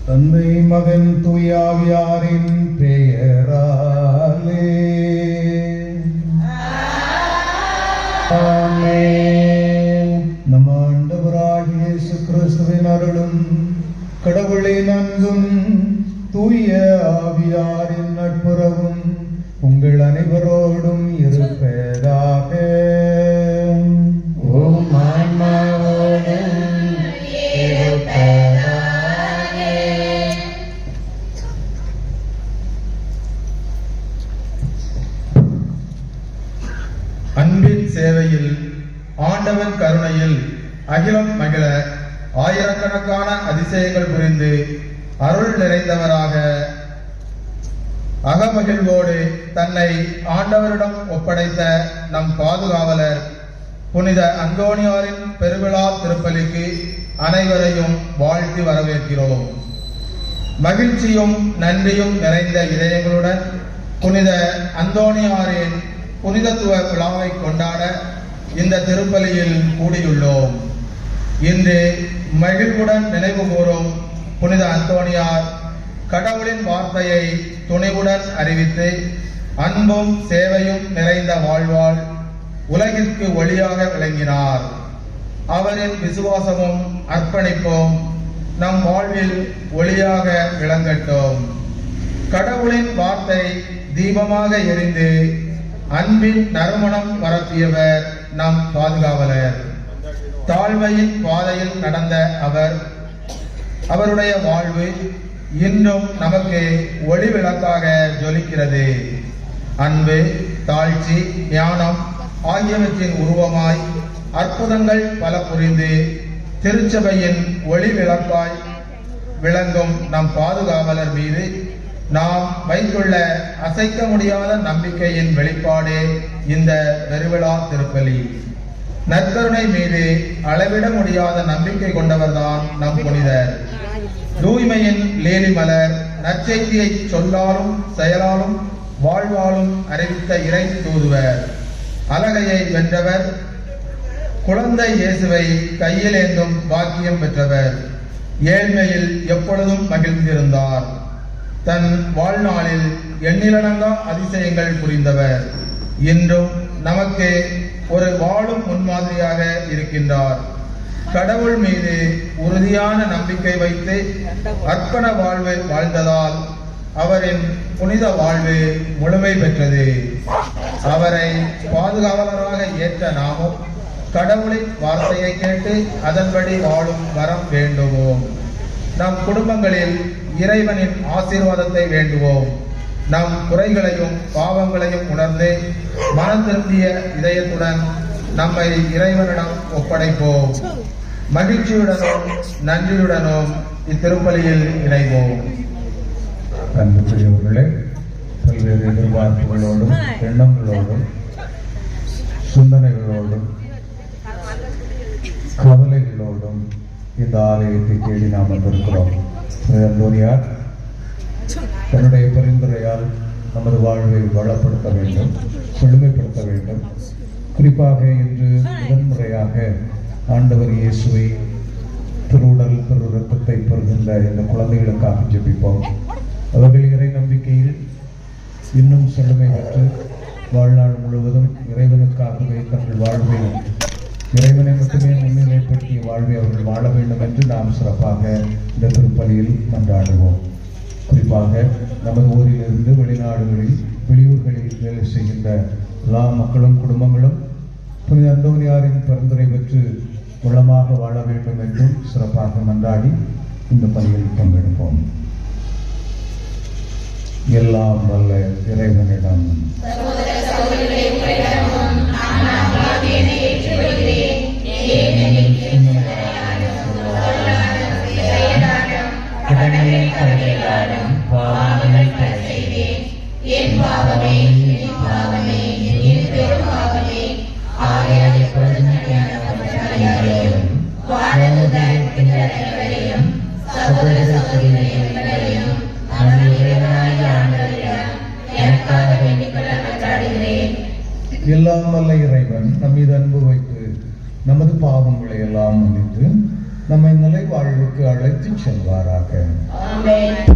தந்தை மகன் தூயாவியாரின் பெயராலே ஆமென். நம் ஆண்டவராகிய இயேசு கிறிஸ்துவின் அருளும் கடவுளின் அன்பும் தூய ஆவியாரின் நட்புறவும் உங்கள் அனைவரோடும் இருப்பதாக. ஓம் ஆன்மாவோடும் இருப்பதாக. அன்பின் சேவையில் ஆண்டவன் கருணையில் அகிலம் மகிழ ஆயிரக்கணக்கான அதிசயங்கள் புரிந்து அருள் நிறைந்தவராக அகமகிழ்வோடு தன்னை ஆண்டவரிடம் ஒப்படைத்த நம் பாதுகாவலர் புனித அந்தோணியாரின் பெருவிழா திருப்பலிக்கு அனைவரையும் வாழ்த்தி வரவேற்கிறோம். மகிழ்ச்சியும் நன்றியும் நிறைந்த இதயங்களுடன் புனித அந்தோணியாரின் புனிதத்துவ விழாவை கொண்டாட இந்த திருப்பலியில் கூடியுள்ளோம். இன்று மகிழ்வுடன் நினைவு கூறும் புனித அந்தோணியார் கடவுளின் வார்த்தையை துணிவுடன் அறிவித்து அன்பும் சேவையும் நிறைந்த வாழ்வால் உலகிற்கு ஒளியாக விளங்கினார். அவரின் விசுவாசமும் அர்ப்பணிப்பும் நம் வாழ்வில் ஒளியாக விளங்கட்டும். கடவுளின் வார்த்தை தீபமாக எரிந்து அன்பின் நறுமணம் பரப்பியவர் நம் பாதுகாவலர். தாழ்மையின் பாதையில் நடந்த அவருடைய வாழ்வு இன்றும் நமக்கு ஒளி விளக்காக ஜொலிக்கிறது. அன்பு, தாழ்ச்சி, ஞானம் ஆகியவற்றின் உருவமாய் அற்புதங்கள் பல புரிந்து திருச்சபையின் ஒளி விளக்காய் விளங்கும் நம் பாதுகாவலர் மீது நாம் வைத்துள்ள அசைக்க முடியாத நம்பிக்கையின் வெளிப்பாடே இந்த பெருவிழா திருப்பலி. நற்கருணை மீது அளவிட முடியாத நம்பிக்கை கொண்டவர்தான் நம் புனிதர். தூய்மையின் லேலி மலர் நற்செய்தியை சொல்லாலும் செயலாலும் வாழ்வாலும் அறிவித்த இறை தூதுவர். அலகையை வென்றவர், குழந்தை இயேசுவை கையில் ஏந்தும் பாக்கியம் பெற்றவர். ஏழ்மையில் எப்பொழுதும் மகிழ்ந்திருந்தார். தன் வாழ்நாளில் எண்ணிலடங்கா அதிசயங்கள் புரிந்தவர். இன்றும் நமக்கு ஒரு வாழும் முன்மாதிரியாக இருக்கின்றார். கடவுள் மீது உறுதியான நம்பிக்கை வைத்து அர்ப்பண வாழ்வு வாழ்ந்ததால் அவரின் புனித வாழ்வு முழுமை பெற்றது. அவரை பாதுகாவலராக ஏற்ற நாமும் கடவுளின் வார்த்தையை கேட்டு அதன்படி வாழும் வரம் வேண்டுவோம். நம் குடும்பங்களில் இறைவனின் ஆசீர்வாதத்தை வேண்டுவோம். நம் குறைகளையும் பாவங்களையும் உணர்ந்து மனம் திரும்பிய இதயத்துடன் நம்மை இறைவனிடம் ஒப்படைப்போம். மகிழ்ச்சியுடனும் நன்றியுடனும் இத்திருப்பலியில் இணைவோம். அன்புக்குரியவர்களே, பல்வேறு எதிர்பார்ப்புகளோடும் எண்ணங்களோடும் சிந்தனைகளோடும் கவலைகளோடும் இந்த ஆலயத்தை தேடி நாம் வந்திருக்கிறோம். அந்தோணியார் தன்னுடைய பரிந்துரையால் நமது வாழ்வை வளப்படுத்த வேண்டும், செழுமைப்படுத்த வேண்டும். குறிப்பாக இன்று முதன்முறையாக ஆண்டவர் இயேசுவை திருவுடல் திரு இரத்தத்தை பெறுகின்ற இந்த குழந்தைகளுக்காக ஜெபிப்போம். அவர்கள் இறை நம்பிக்கையில் இன்னும் செழுமை பெற்று வாழ்நாள் முழுவதும் இறைவனுக்காகவே தங்கள் வாழ்வில் இறைவனை மட்டுமே முன்னிலைப்படுத்திய வாழ்வை அவர்கள் வாழ வேண்டும் என்று நாம் சிறப்பாக இந்த திருப்பலியில் மன்றாடுவோம். குறிப்பாக நமது ஊரிலிருந்து வெளிநாடுகளில் வெளியூர்களில் வேலை செய்கின்ற எல்லா மக்களும் குடும்பங்களும் புனித அந்தோணியாரின் பரிந்துரை பெற்று வளமாக வாழ வேண்டும் என்றும் சிறப்பாக மன்றாடி இந்த பணியில் பங்கெடுப்போம். எல்லாம் வல்ல இறைவனிடம் எல்லாம் வல்ல இறைவன் நம்மீது அன்பு வைத்து நமது பாவங்களை எல்லாம் மன்னித்து நம்மை நிலை வாழ்வுக்கு அழைத்துச் செல்வாராக. ஆமென்.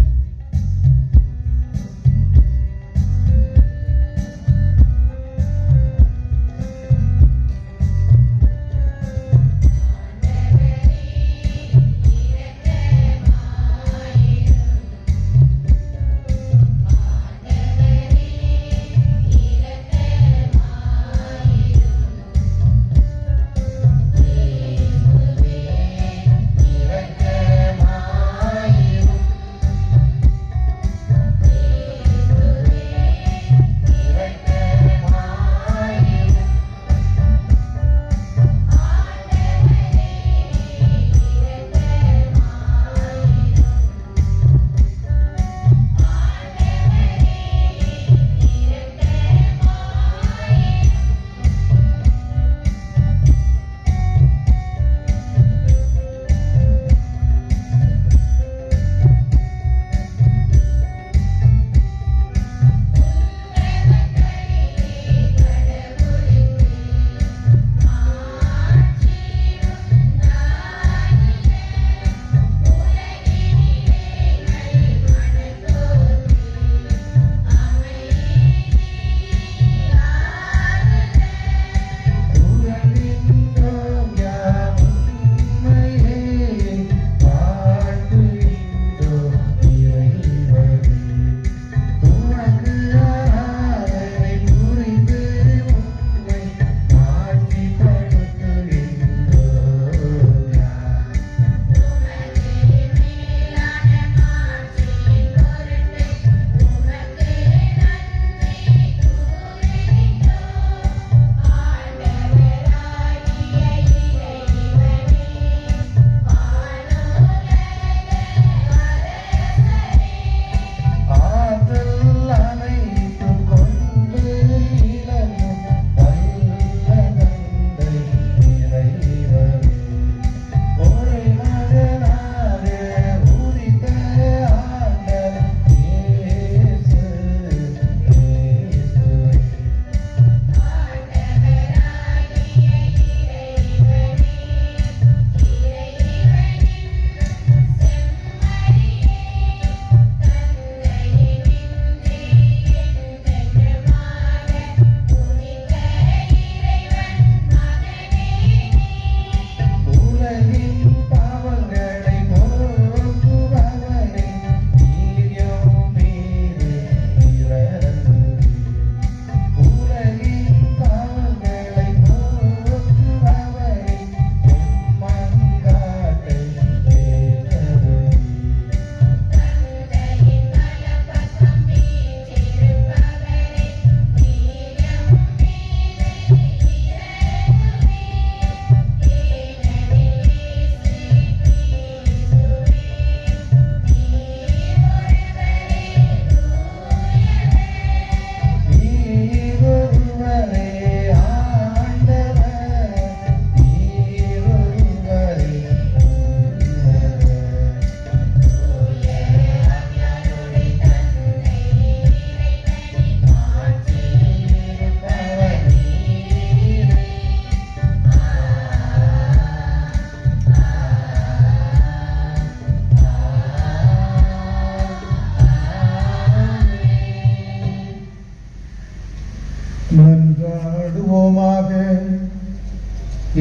மன்றாடுவோமாக.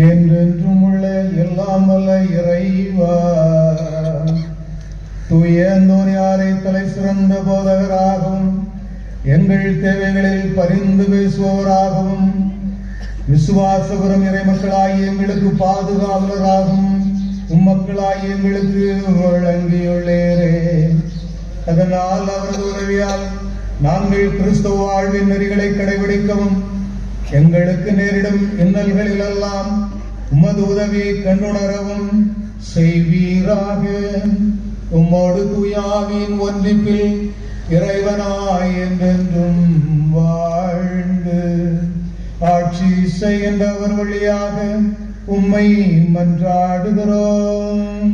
என்றென்றும் உள்ள எல்லாம் வல்ல இறைவா, தூய அந்தோனியாரை தலை சிறந்த போதகராகவும் எங்கள் தேவைகளில் பரிந்து பேசுபவராகவும் விசுவாசபுரம் இறை மக்களாகிய எங்களுக்கு பாதுகாவலராகவும் உம்மக்களாகிய எங்களுக்கு வழங்கியுள்ளேரே. அதனால் அவரது உதவியால் நாங்கள் கிறிஸ்தவ வாழ்வின் நெறிகளை கடைபிடிக்கவும் எங்களுக்கு நேரிடும் இன்னல்களிலெல்லாம் உமது உதவியை கண்டுணரவும் செய்வீராக. உம்மோடு தூயாவின் ஒன்றிப்பில் இறைவனாய் என்றென்றும் வாழ்ந்து ஆட்சி செய்கின்றவர் வழியாக உம்மை மன்றாடுகிறோம்.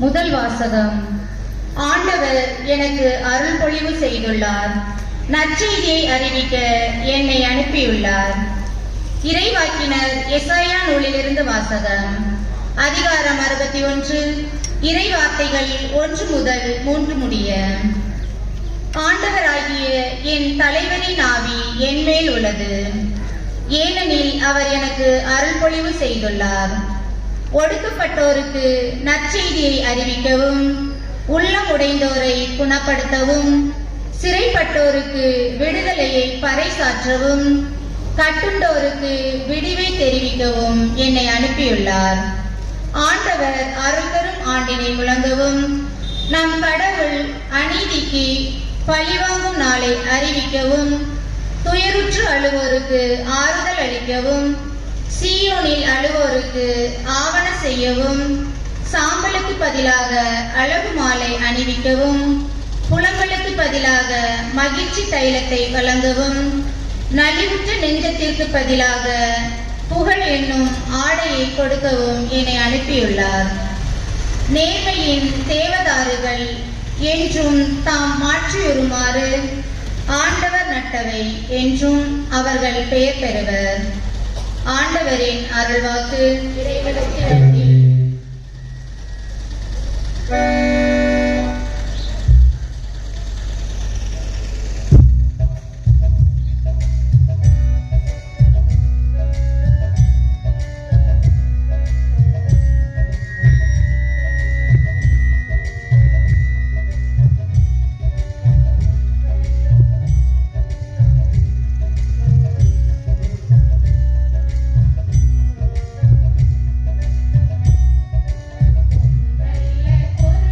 முதல் வாசகம். ஆண்டவர் எனக்கு அருள் பொழிவு செய்துள்ளார். நற்செய்தியை அறிவிக்க என்னை அனுப்பியுள்ளார். இறைவாக்கினர் எசாயா நூலிலிருந்து வாசகம். அதிகாரம் 61, இறை வார்த்தைகள் 1 முதல் 3 முடிய. ஆண்டவராகிய என் தலைவரின் ஆவி என் மேல் உள்ளது, ஏனெனில் அவர் எனக்கு அருள் பொழிவு செய்துள்ளார். ஒடுக்கப்பட்டோருக்கு நற்செய்தியை அறிவிக்கவும், உள்ளம் உடைந்தோரை குணப்படுத்தவும், சிறைப்பட்டோருக்கு விடுதலையை பறைசாற்றவும், கட்டுண்டோருக்கு விடிவை தெரிவிக்கவும் என்னை அனுப்பியுள்ளார். ஆண்டவர் அருள் தரும் ஆண்டினை முழங்கவும், நம் கடவுள் அநீதிக்கு பழிவாங்கும் நாளை அறிவிக்கவும், துயருற்று அழுவோருக்கு ஆறுதல் அளிக்கவும், சீயோனில் அழுவோருக்கு ஆவண செய்யவும், சாம்பலுக்கு பதிலாக அழகு மாலை அணிவிக்கவும், புலம்பலுக்கு பதிலாக மகிழ்ச்சி தைலத்தை வழங்கவும், நலிவுற்ற நெஞ்சத்திற்கு பதிலாக புகழ் என்னும் ஆடையை கொடுக்கவும் என்னை அனுப்பியுள்ளார். நேர்மையின் தேவதாருகள் என்றும் தாம் மாற்றியுறுமாறு ஆண்டவர் நட்டவை என்றும் அவர்கள் பெயர் பெறுவர். ஆண்டவரின் அருள்வாக்கு. இறைவனுக்கு நன்றி. ஒரு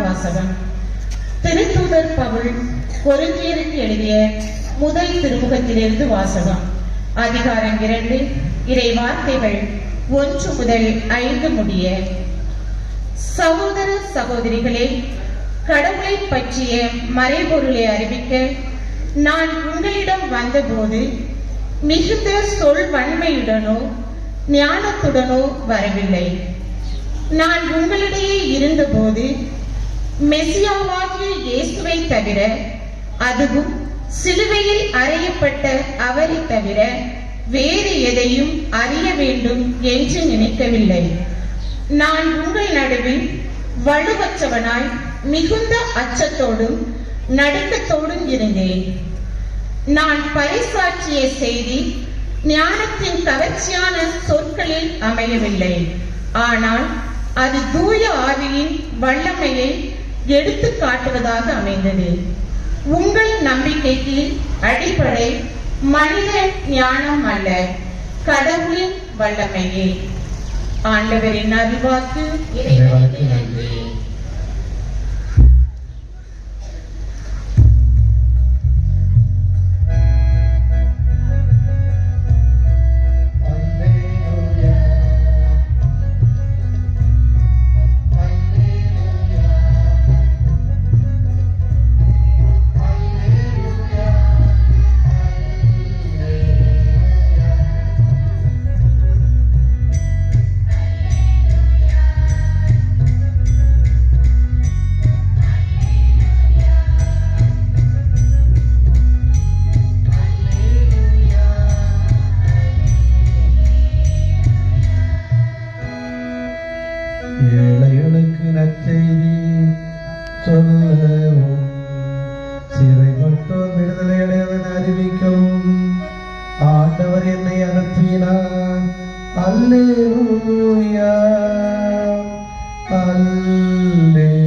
வாசகம். திருத்தூதர் பவுல் கொரிந்தியருக்கு எழுதிய முதல் திருமுகத்திலிருந்து வாசகம். அதிகாரம் 2, இறை வார்த்தைகள் 1 முதல் 5 முடிய. சகோதர சகோதரிகளே, கடவுளை பற்றிய மறைபொருளை அறிவிக்க நான் உங்களிடம் வந்தபோது மிகுந்த சொல் வன்மையுடனோ ஞானத்துடனோ வரவில்லை. நான் உங்களிடையே இருந்தபோது மெசியாவாகிய இயேசுவை தவிர, அதுவும் சிலுவையில் அறையப்பட்ட அவரை தவிர வேறு எதையும் அறிய வேண்டும் என்று நினைக்கவில்லை. நான் உங்கள் நடுவில் வலுவற்றவனாய் மிகுந்த அச்சத்தோடும் நடுக்கத்தோடும் இருந்தேன். நான் பறைசாற்றிய செய்தி ஞானத்தின் கவர்ச்சியான சொற்களில் அமையவில்லை, ஆனால் அது தூய ஆவியின் வல்லமையை எடுத்து காட்டுவதாக அமைந்தது. உங்கள் நம்பிக்கைக்கு அடிப்படை மனித ஞானம் அல்ல, கடவுளின் வல்லமையே. ஆண்டவரின் அருள்வாக்கு. இறைவனுக்கு நன்றி. ஏழைகளுக்கு நற்செய்தி சொல்லவும், சிறைப்பட்டோர் விடுதலை அடைவன் அறிவிக்கவும் ஆண்டவர் என்னை அனுப்பினார். அல்லேலூயா, அல்லேலூயா.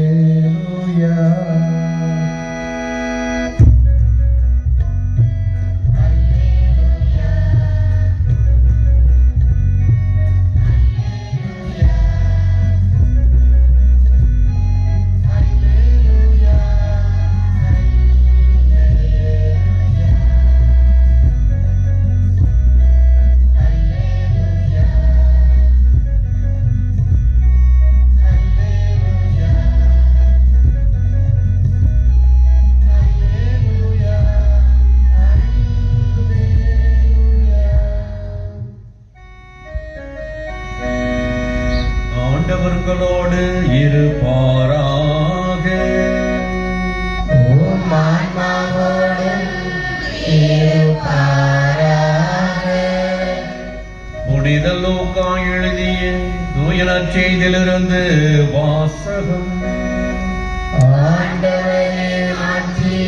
ஆண்டவர்களோடு இருப்பாராக. உம் ஆன்மாவோடும் இருப்பாராக. புனித லூக்கா எழுதிய தூய நற்செய்தியிலிருந்து வாசகம். ஆண்டவரே மாட்சி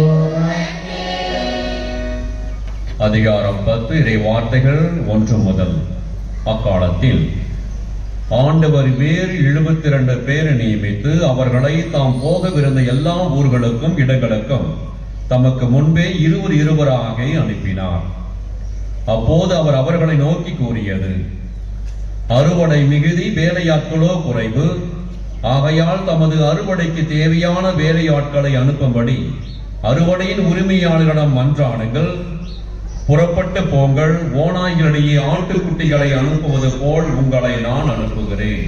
உமக்கே. அதிகாரம் 10, இறை வார்த்தைகள் 1 முதல். அக்காலத்தில் ஆண்டவர் வேறு 72 பேரை நியமித்து அவர்களை தாம் போகவிருந்த எல்லா ஊர்களுக்கும் இடங்களுக்கும் தமக்கு முன்பே இருவராக அனுப்பினார். அப்போது அவர் அவர்களை நோக்கி கூறியது: அறுவடை மிகுதி, வேலையாட்களோ குறைவு. ஆகையால் தமது அறுவடைக்கு தேவையான வேலையாட்களை அனுப்பும்படி அறுவடையின் உரிமையாளர்களிடம் மன்றாடுங்கள். புறப்பட்டு போங்கள். ஓநாய்களிடையே ஆட்டுக்குட்டிகளை அனுப்புவது போல் உங்களை நான் அனுப்புகிறேன்.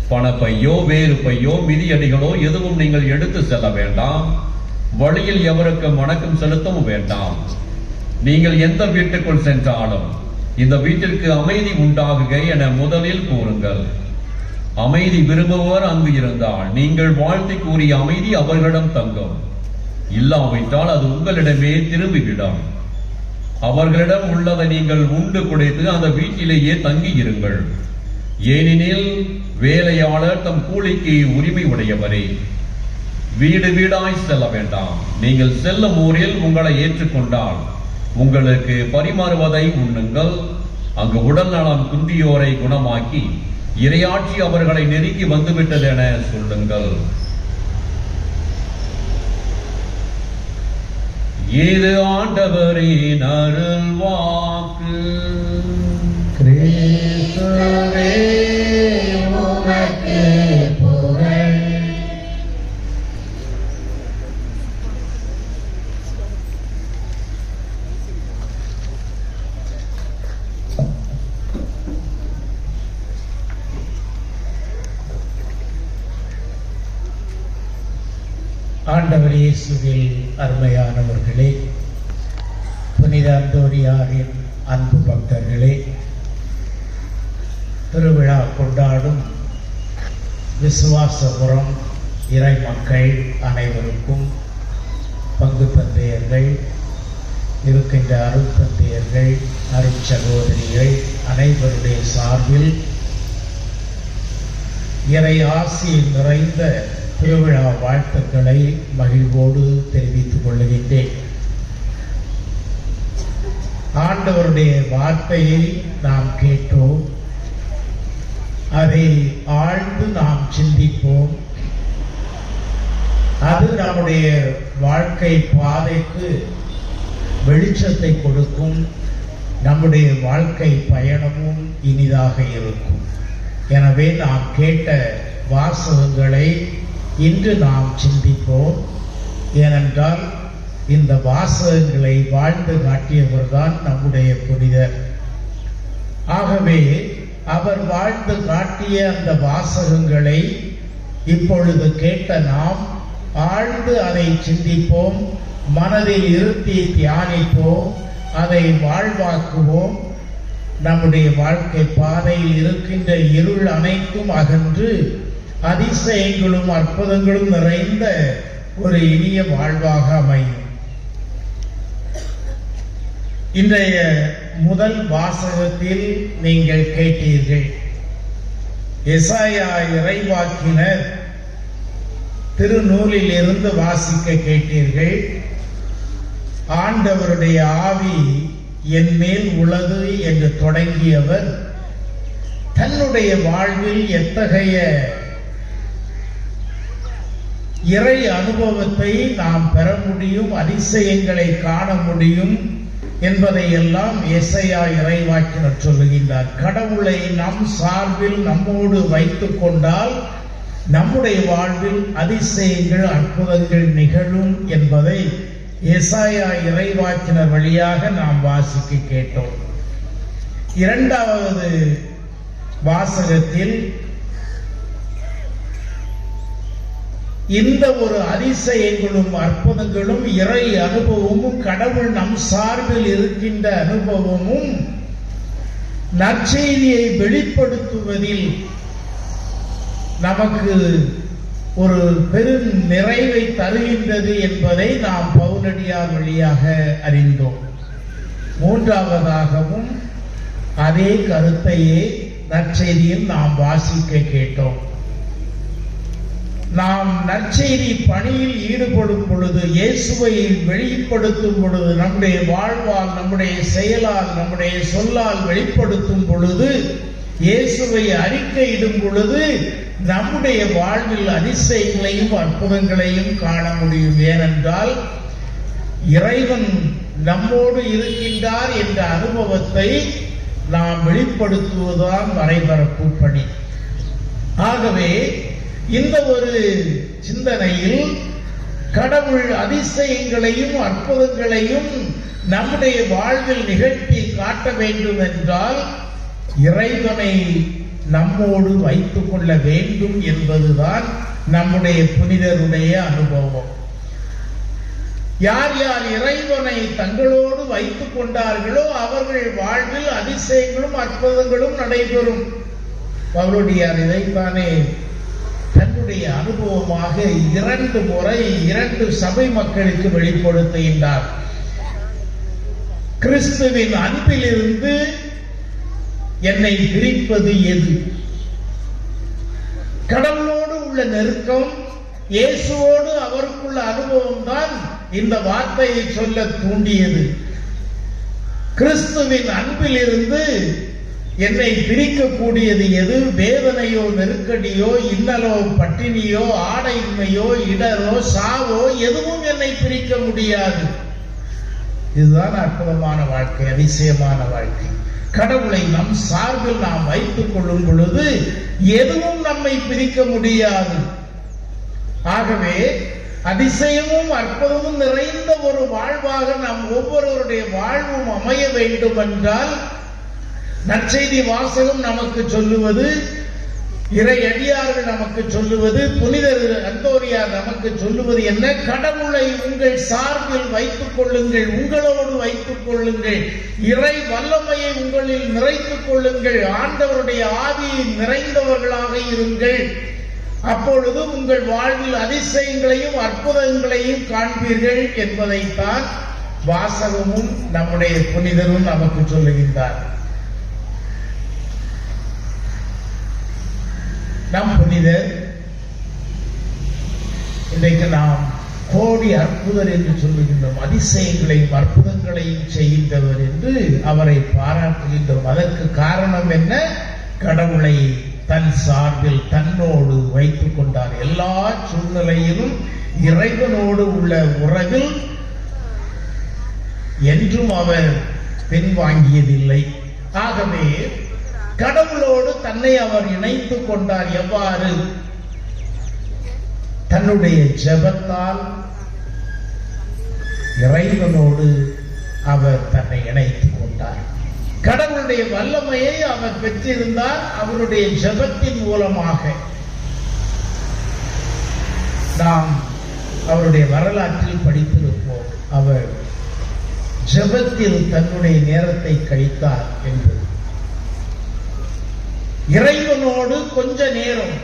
பணப்பையோ வேறு பையோ மிதியடிகளோ எதுவும் நீங்கள் எடுத்து செல்ல வேண்டாம். வழியில் எவருக்கும் வணக்கம் செலுத்தவும் வேண்டாம். நீங்கள் எந்த வீட்டுக்குள் சென்றாலும் இந்த வீட்டிற்கு அமைதி உண்டாகுக என முதலில் கூறுங்கள். அமைதி விரும்புவர் அங்கு இருந்தால் நீங்கள் வாழ்த்தி கூறிய அமைதி அவர்களிடம் தங்கும். இல்லாவிட்டால் அது உங்களிடமே திரும்பிவிடும். அவர்களிடம் உள்ளதை நீங்கள் உண்டு குடைத்து அந்த வீட்டிலேயே தங்கி இருங்கள். ஏனெனில் வேலையாளர் தம் கூலிக்கு உரிமை உடையவரே. வீடு வீடாய் செல்ல வேண்டாம். நீங்கள் செல்லும் ஊரில் உங்களை ஏற்றுக்கொண்டால் உங்களுக்கு பரிமாறுவதை உண்ணுங்கள். அங்கு உடல் நலம் குன்றியோரை குணமாக்கி இறையாட்சி அவர்களை நெருங்கி வந்துவிட்டது என சொல்லுங்கள். இது ஆண்டவரின் அருள் வாக்கு. கிறிஸ்துவே உமக்கு புகழ். ஆண்டவர் இயேசுவில் அருமையானவர்களே, புனித அந்தோனியாரின் அன்பு பக்தர்களே, திருவிழா கொண்டாடும் விசுவாசபுரம் இறை மக்கள் அனைவருக்கும், பங்கு தந்தையர்கள், இருக்கின்ற அருட்தந்தையர்கள், அருட்சகோதரிகள் அனைவருடைய சார்பில் இறை ஆசி நிறைந்த திருவிழா வாழ்த்துக்களை மகிழ்வோடு தெரிவித்துக் கொள்கின்றேன். ஆண்டவருடைய வார்த்தையை நாம் கேட்டோம், அதை ஆழ்ந்து நாம் சிந்திப்போம். அது நம்முடைய வாழ்க்கை பாதைக்கு வெளிச்சத்தை கொடுக்கும். நம்முடைய வாழ்க்கை பயணமும் இனிதாக இருக்கும். எனவே நாம் கேட்ட வாசகங்களை இன்று நாம் சிந்திப்போம். ஏனென்றால் இந்த வாசகங்களை வாழ்ந்து காட்டியவர்தான் நம்முடைய புனிதர். ஆகவே அவர் வாழ்ந்து காட்டிய அந்த வாசகங்களை இப்பொழுது கேட்ட நாம் ஆழ்ந்து அதை சிந்திப்போம், மனதில் இருத்தி தியானிப்போம், அதை வாழ்வாக்குவோம். நம்முடைய வாழ்க்கை பாதையில் இருக்கின்ற இருள் அனைத்தும் அகன்று அதிசயங்களும் அற்புதங்களும் நிறைந்த ஒரு இனிய வாழ்வாக அமையும். இன்றைய முதல் வாசகத்தில் நீங்கள் கேட்டீர்கள், எசாயா இறைவாக்கினர் திருநூலில் இருந்து வாசிக்க கேட்டீர்கள். ஆண்டவருடைய ஆவி என் மேல் உள்ளது என்று தொடங்கியவர் தன்னுடைய வாழ்வில் எத்தகைய இறை அனுபவத்தை நாம் பெற முடியும், அதிசயங்களை காண முடியும் என்பதை எல்லாம் எசாயா இறைவாக்கினர் சொல்லுகின்றார். கடவுளை நம் சார்பில் நம்மோடு வைத்துக் கொண்டால் நம்முடைய வாழ்வில் அதிசயங்கள் அற்புதங்கள் நிகழும் என்பதை எசாயா இறைவாக்கினர் வழியாக நாம் வாசிக்க கேட்டோம். இரண்டாவது வாசகத்தில் இந்த ஒரு அதிசயங்களும் அற்புதங்களும் இறை அனுபவமும் கடவுள் நம் சார்பில் இருக்கின்ற அனுபவமும் நற்செய்தியை வெளிப்படுத்துவதில் நமக்கு ஒரு பெரும் நிறைவை தருகின்றது என்பதை நாம் பவுலடியார் வழியாக அறிந்தோம். மூன்றாவதாகவும் அதே கருத்தையே நற்செய்தியில் நாம் வாசிக்க கேட்டோம். நாம் நற்செய்தி பணியில் ஈடுபடும் பொழுது, இயேசுவை வெளிப்படுத்தும் பொழுது, நம்முடைய வாழ்வால், நம்முடைய செயலால், நம்முடைய சொல்லால் வெளிப்படுத்தும் பொழுது, இயேசுவை அறிக்கையிடும் பொழுது நம்முடைய வாழ்வில் அதிசயங்களையும் அற்புதங்களையும் காண முடியும். ஏனென்றால் இறைவன் நம்மோடு இருக்கின்றார் என்ற அனுபவத்தை நாம் வெளிப்படுத்துவதுதான் மறைபரப்பு பணி. ஆகவே இந்த ஒரு சிந்தனையில் கடவுள் அதிசயங்களையும் அற்புதங்களையும் நம்முடைய வாழ்வில் நிகழ்த்தி காட்ட வேண்டும் என்றால் இறைவனை நம்மோடு வைத்துக் கொள்ள வேண்டும் என்பதுதான் நம்முடைய புனிதருடைய அனுபவம். யார் யார் இறைவனை தங்களோடு வைத்துக் கொண்டார்களோ அவர்கள் வாழ்வில் அதிசயங்களும் அற்புதங்களும் நடைபெறும். பவுலடியார் இதைத்தானே தன்னுடைய அனுபவமாக 2 முறை 2 சபை மக்களுக்கு வெளிப்படுத்துகின்றார். கிறிஸ்துவின் அன்பிலிருந்து என்னை பிரிப்பது எது? கடவுளோடு உள்ள நெருக்கம், இயேசுவோடு அவருக்குள்ள அனுபவம் தான் இந்த வார்த்தையை சொல்ல தூண்டியது. கிறிஸ்துவின் அன்பிலிருந்து என்னை பிரிக்கக்கூடியது எது? வேதனையோ, நெருக்கடியோ, இன்னலோ, பட்டினியோ, ஆடையின்மையோ, இடரோ, சாவோ எதுவும் என்னை பிரிக்க முடியாது. இதுதான் அற்புதமான வாழ்க்கை, அதிசயமான வாழ்க்கை. கடவுளை நம் சார்பில் நாம் வைத்துக் கொள்ளும் பொழுது எதுவும் நம்மை பிரிக்க முடியாது. ஆகவே அதிசயமும் அற்புதமும் நிறைந்த ஒரு வாழ்வாக நம் ஒவ்வொருவருடைய வாழ்வும் அமைய வேண்டும் என்றால் நற்செய்தி வாசகம் நமக்கு சொல்லுவது இறை அடியார்கள் நமக்கு சொல்லுவது, புனிதர் அந்தோனியார் நமக்கு சொல்லுவது என்ன? கடவுளை உங்கள் சார்பில் வைத்துக் கொள்ளுங்கள், உங்களோடு வைத்துக் கொள்ளுங்கள், இறை வல்லமையை உங்களில் நிறைத்துக் கொள்ளுங்கள், ஆண்டவருடைய ஆவியை நிறைந்தவர்களாக இருங்கள். அப்பொழுது உங்கள் வாழ்வில் அதிசயங்களையும் அற்புதங்களையும் காண்பீர்கள் என்பதைத்தான் வாசகமும் நம்முடைய புனிதரும் நமக்கு சொல்லுகின்றார். நம் புனிதர் இன்றைக்கு நாம் கோடி அற்புதர் என்று சொல்லுகின்றோம். அதிசயங்களையும் அற்புதங்களையும் செய்கின்றவர் என்று அவரை பாராட்டுகின்றோம். அதற்கு காரணம் என்ன? கடவுளை தன் சார்பில் தன்னோடு வைத்துக் கொண்டார். எல்லா சூழ்நிலையிலும் இறைவனோடு உள்ள உறவில் என்றும் அவர் பின்வாங்கியதில்லை. ஆகவே கடவுளோடு தன்னை அவர் இணைத்துக் கொண்டார். எவ்வாறு? தன்னுடைய ஜெபத்தால் இறைவனோடு அவர் தன்னை இணைத்துக் கொண்டார். கடவுளுடைய வல்லமையை அவர் பெற்றிருந்தார் அவருடைய ஜெபத்தின் மூலமாக. நாம் அவருடைய வரலாற்றில் படித்திருப்போம், அவர் ஜெபத்தில் தன்னுடைய நேரத்தை கழித்தார் என்பது. இறைவனோடு கொஞ்ச நேரம்,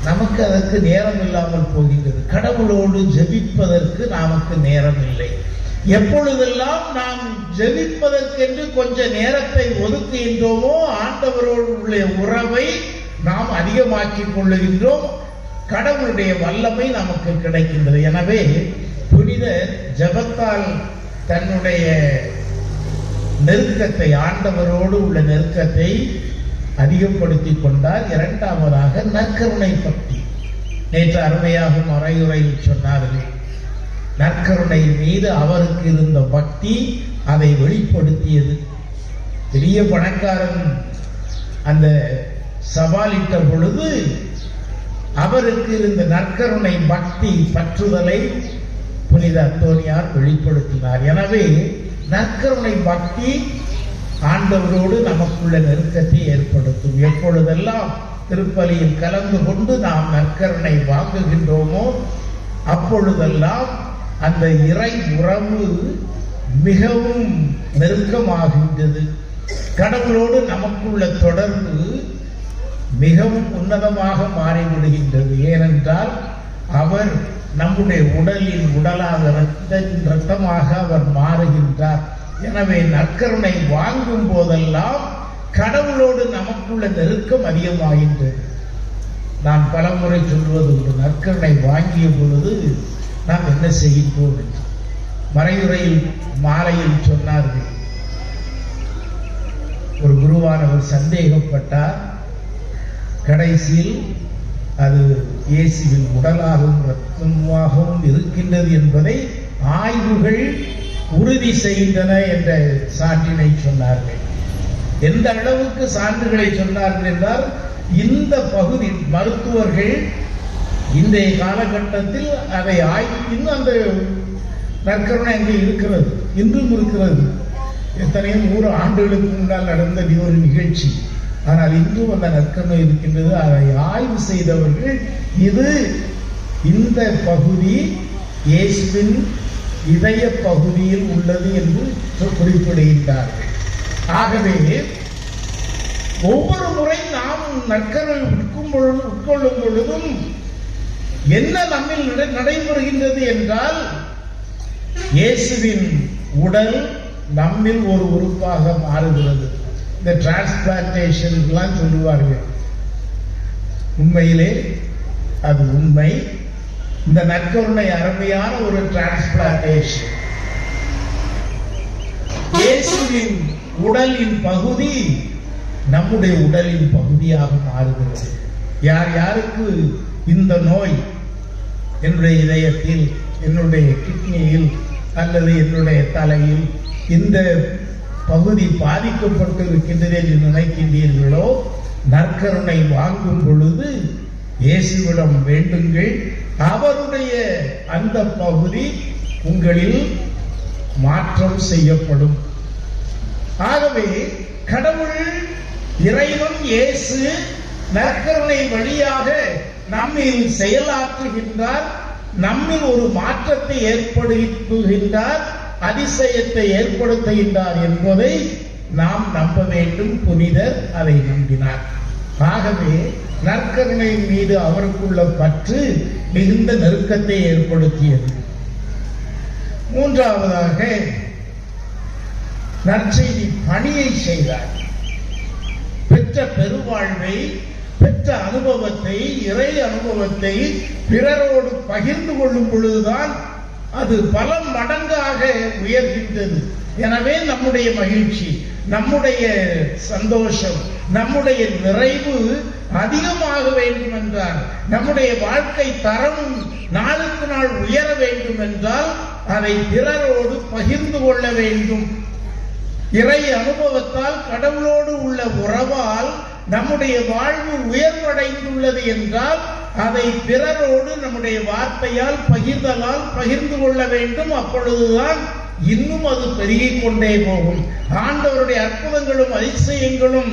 நமக்கு அதற்கு நேரம் இல்லாமல் போகின்றது. கடவுளோடு ஜெபிப்பதற்கு நமக்கு நேரம் இல்லை. எப்பொழுதெல்லாம் நாம் ஜெபிப்பதற்கென்று கொஞ்ச நேரத்தை ஒதுக்குகின்றோமோ ஆண்டவரோடு உள்ள உறவை நாம் அதிகமாக்கிக் கொள்ளுகின்றோம். கடவுளுடைய வல்லமை நமக்கு கிடைக்கின்றது. எனவே புனிதர் ஜெபத்தால் தன்னுடைய நெருக்கத்தை, ஆண்டவரோடு உள்ள நெருக்கத்தை அதிகப்படுத்திக் கொண்டார். இரண்டாவதாக நற்கருணை பக்தி. நேற்று அருமையாக மறையுரையில் சொன்னார்கள், நற்கருணை மீது அவருக்கு இருந்த பக்தி அதை வெளிப்படுத்தியது. பெரிய பணக்காரன் அந்த சவாலிட்ட பொழுது அவருக்கு இருந்த நற்கருணை பக்தி பற்றுதலை புனித அந்தோனியார் வெளிப்படுத்தினார். எனவே நற்கருணை பக்தி ஆண்டவரோடு நமக்குள்ள நெருக்கத்தை ஏற்படுத்தும். எப்பொழுதெல்லாம் திருப்பலியில் கலந்து கொண்டு நாம் நற்கருணை வாங்குகின்றோமோ அப்பொழுதெல்லாம் அந்த இறை உறவு மிகவும் நெருக்கமாகின்றது. கடவுளோடு நமக்குள்ள தொடர்பு மிகவும் உன்னதமாக மாறிவிடுகின்றது. ஏனென்றால் அவர் நம்முடைய உடலின் உடலாக இரத்தமாக அவர் மாறுகின்றார். எனவே நற்கருணை வாங்கும் போதெல்லாம் கடவுளோடு நமக்குள்ள நெருக்கம் அதிகமாகின்றது. நான் பலமுறை சொல்வது உண்டு, நற்கருணை வாங்கிய பொழுது நாம் என்ன செய்கின்றோம் என்று. மறையுரையில் மாலையில் சொன்னார்கள், ஒரு குருவானவர் சந்தேகப்பட்டார், கடைசியில் அது இயேசுவின் உடலாகவும் இரத்தமாகவும் இருக்கின்றது என்பதை ஆய்வுகள் உறுதி செய்கின்றன என்ற சான்றினை சொன்னார்கள். எந்த அளவுக்கு சான்றுகளை சொன்னார்கள் என்றால், இந்த பகுதி மருத்துவர்கள் இன்றைய காலகட்டத்தில் அதை இன்னும் அந்த நற்கருணை அங்கே இருக்கிறது, இன்றும் இருக்கிறது. எத்தனையோ 100 ஆண்டுகளுக்கு முன்னால் நடந்த ஒரு நிகழ்ச்சி, ஆனால் இன்றும் அந்த நற்கருணை இருக்கின்றது. அதை ஆய்வு செய்தவர்கள் இது இந்த பகுதி இயேசுவின் இதய பகுதியில் உள்ளது என்று குறிப்பிடுகின்றார்கள். ஆகவே ஒவ்வொரு முறை நாம் நற்கருணை உட்கொள்ளும் பொழுதும் என்ன நம்மில் நடைபெறுகின்றது என்றால், இயேசுவின் உடல் நம்மில் ஒரு உறுப்பாக மாறுகிறது. இந்த டிரான்ஸ்பிளான்டேஷன் எல்லாம் சொல்லுவார்கள், உண்மையிலே அது உண்மை. இந்த நற்கருணை அருமையான ஒரு டிரான்ஸ்பிளான்டேஷன். இயேசுவின் உடலின் பகுதி நம்முடைய உடலின் பகுதியாக மாறுகிறது. யார் யாருக்கு இந்த நோய் என்னுடைய இதயத்தில், என்னுடைய கிட்னியில் அல்லது என்னுடைய தலையில் இந்த பகுதி பாதிக்கப்பட்டு இருக்கின்றது என்று நினைக்கின்றீர்களோ, நற்கருணை வாங்கும் பொழுது இயேசுவிடம் வேண்டுங்கள், அவருடைய அந்த பகுதி உங்களில் மாற்றம் செய்யப்படும். ஆகவே கடவுள், இறைவன், இயேசு நற்கருணை வழியாக நம்மில் செயலாற்றுகின்றார், நம்மில் ஒரு மாற்றத்தை ஏற்படுத்துகின்றார், அதிசயத்தை ஏற்படுத்துகின்றார் என்பதை நாம் நம்ப வேண்டும். புனிதர் அதை நம்பினார். ஆகவே நற்கருணை மீது அவருக்குள்ள பற்று மிகுந்த நெருக்கத்தை ஏற்படுத்தியது. மூன்றாவதாக நற்செய்தி பணியை செய்தார். பெற்ற பெருவாழ்வை, பெற்ற அனுபவத்தை, இறை அனுபவத்தை பிறரோடு பகிர்ந்து கொள்ளும் பொழுதுதான் அது பல மடங்காக உயர்கின்றது. எனவே நம்முடைய மகிழ்ச்சி, நம்முடைய சந்தோஷம், நம்முடைய நிறைவு அதிகமாக வேண்டும் என்றால், நம்முடைய வாழ்க்கை தரம் நாளுக்கு நாள் உயர வேண்டும் என்றால் அதை பிறரோடு பகிர்ந்து கொள்ள வேண்டும். இறை அனுபவத்தால், கடவுளோடு உள்ள உறவால் நம்முடைய வாழ்வு உயர்வடைந்துள்ளது என்றால் அதை பிறரோடு நம்முடைய வார்த்தையால், பகிர்தலால் பகிர்ந்து கொள்ள வேண்டும். அப்பொழுதுதான் இன்னும் அது பெருகிக் கொண்டே போகும். ஆண்டவருடைய அற்புதங்களும் அதிசயங்களும்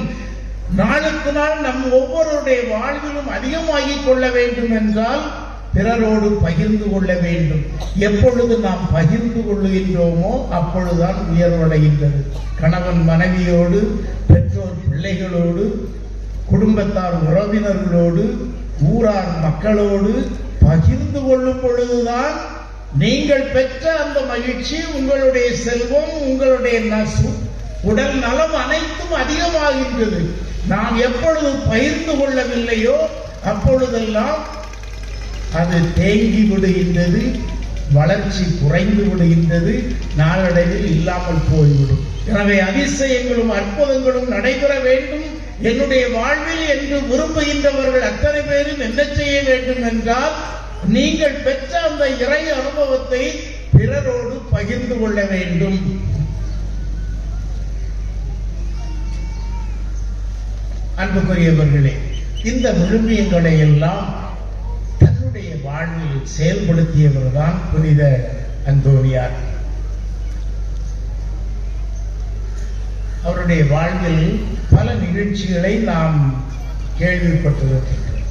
நாளுக்கு நாள் நம் ஒவ்வொருடைய வாழ்விலும் அதிகமாகிக் கொள்ள வேண்டும் என்றால் பிறரோடு பகிர்ந்து கொள்ள வேண்டும். எப்பொழுது நாம் பகிர்ந்து கொள்ளுகின்றோமோ அப்பொழுதுதான் உயர்வடைகின்றது. கணவன் மனைவியோடு, பெற்றோர் பிள்ளைகளோடு, குடும்பத்தார் உறவினர்களோடு, ஊரார் மக்களோடு பகிர்ந்து கொள்ளும் பொழுதுதான் நீங்கள் பெற்ற அந்த மகிழ்ச்சி, உங்களுடைய செல்வம், உங்களுடைய உடல் நலம் அனைத்தும் அதிகமாகின்றது. நாம் எப்பொழுது பகிர்ந்து கொள்ளவில்லையோ அப்பொழுதெல்லாம் அது தேங்கி விடுகின்றது, வளர்ச்சி குறைந்து விடுகின்றது, நாளடைவில் இல்லாமல் போய்விடும். எனவே அதிசயங்களும் அற்புதங்களும் நடைபெற வேண்டும் என்னுடைய வாழ்வில் என்று விரும்புகின்றவர்கள் அத்தனை பேரும் என்ன செய்ய வேண்டும் என்றால், நீங்கள் பெற்ற அந்த இறை அனுபவத்தை பிறரோடு பகிர்ந்து கொள்ள வேண்டும். அன்புக்குரியவர்களே, இந்த விழுமியங்களை எல்லாம் தன்னுடைய வாழ்வில் செயல்படுத்தியவர் தான் புனித அந்தோனியார். அவருடைய வாழ்வில் பல நிகழ்ச்சிகளை நாம் கேள்விப்பட்டிருக்கின்றோம்.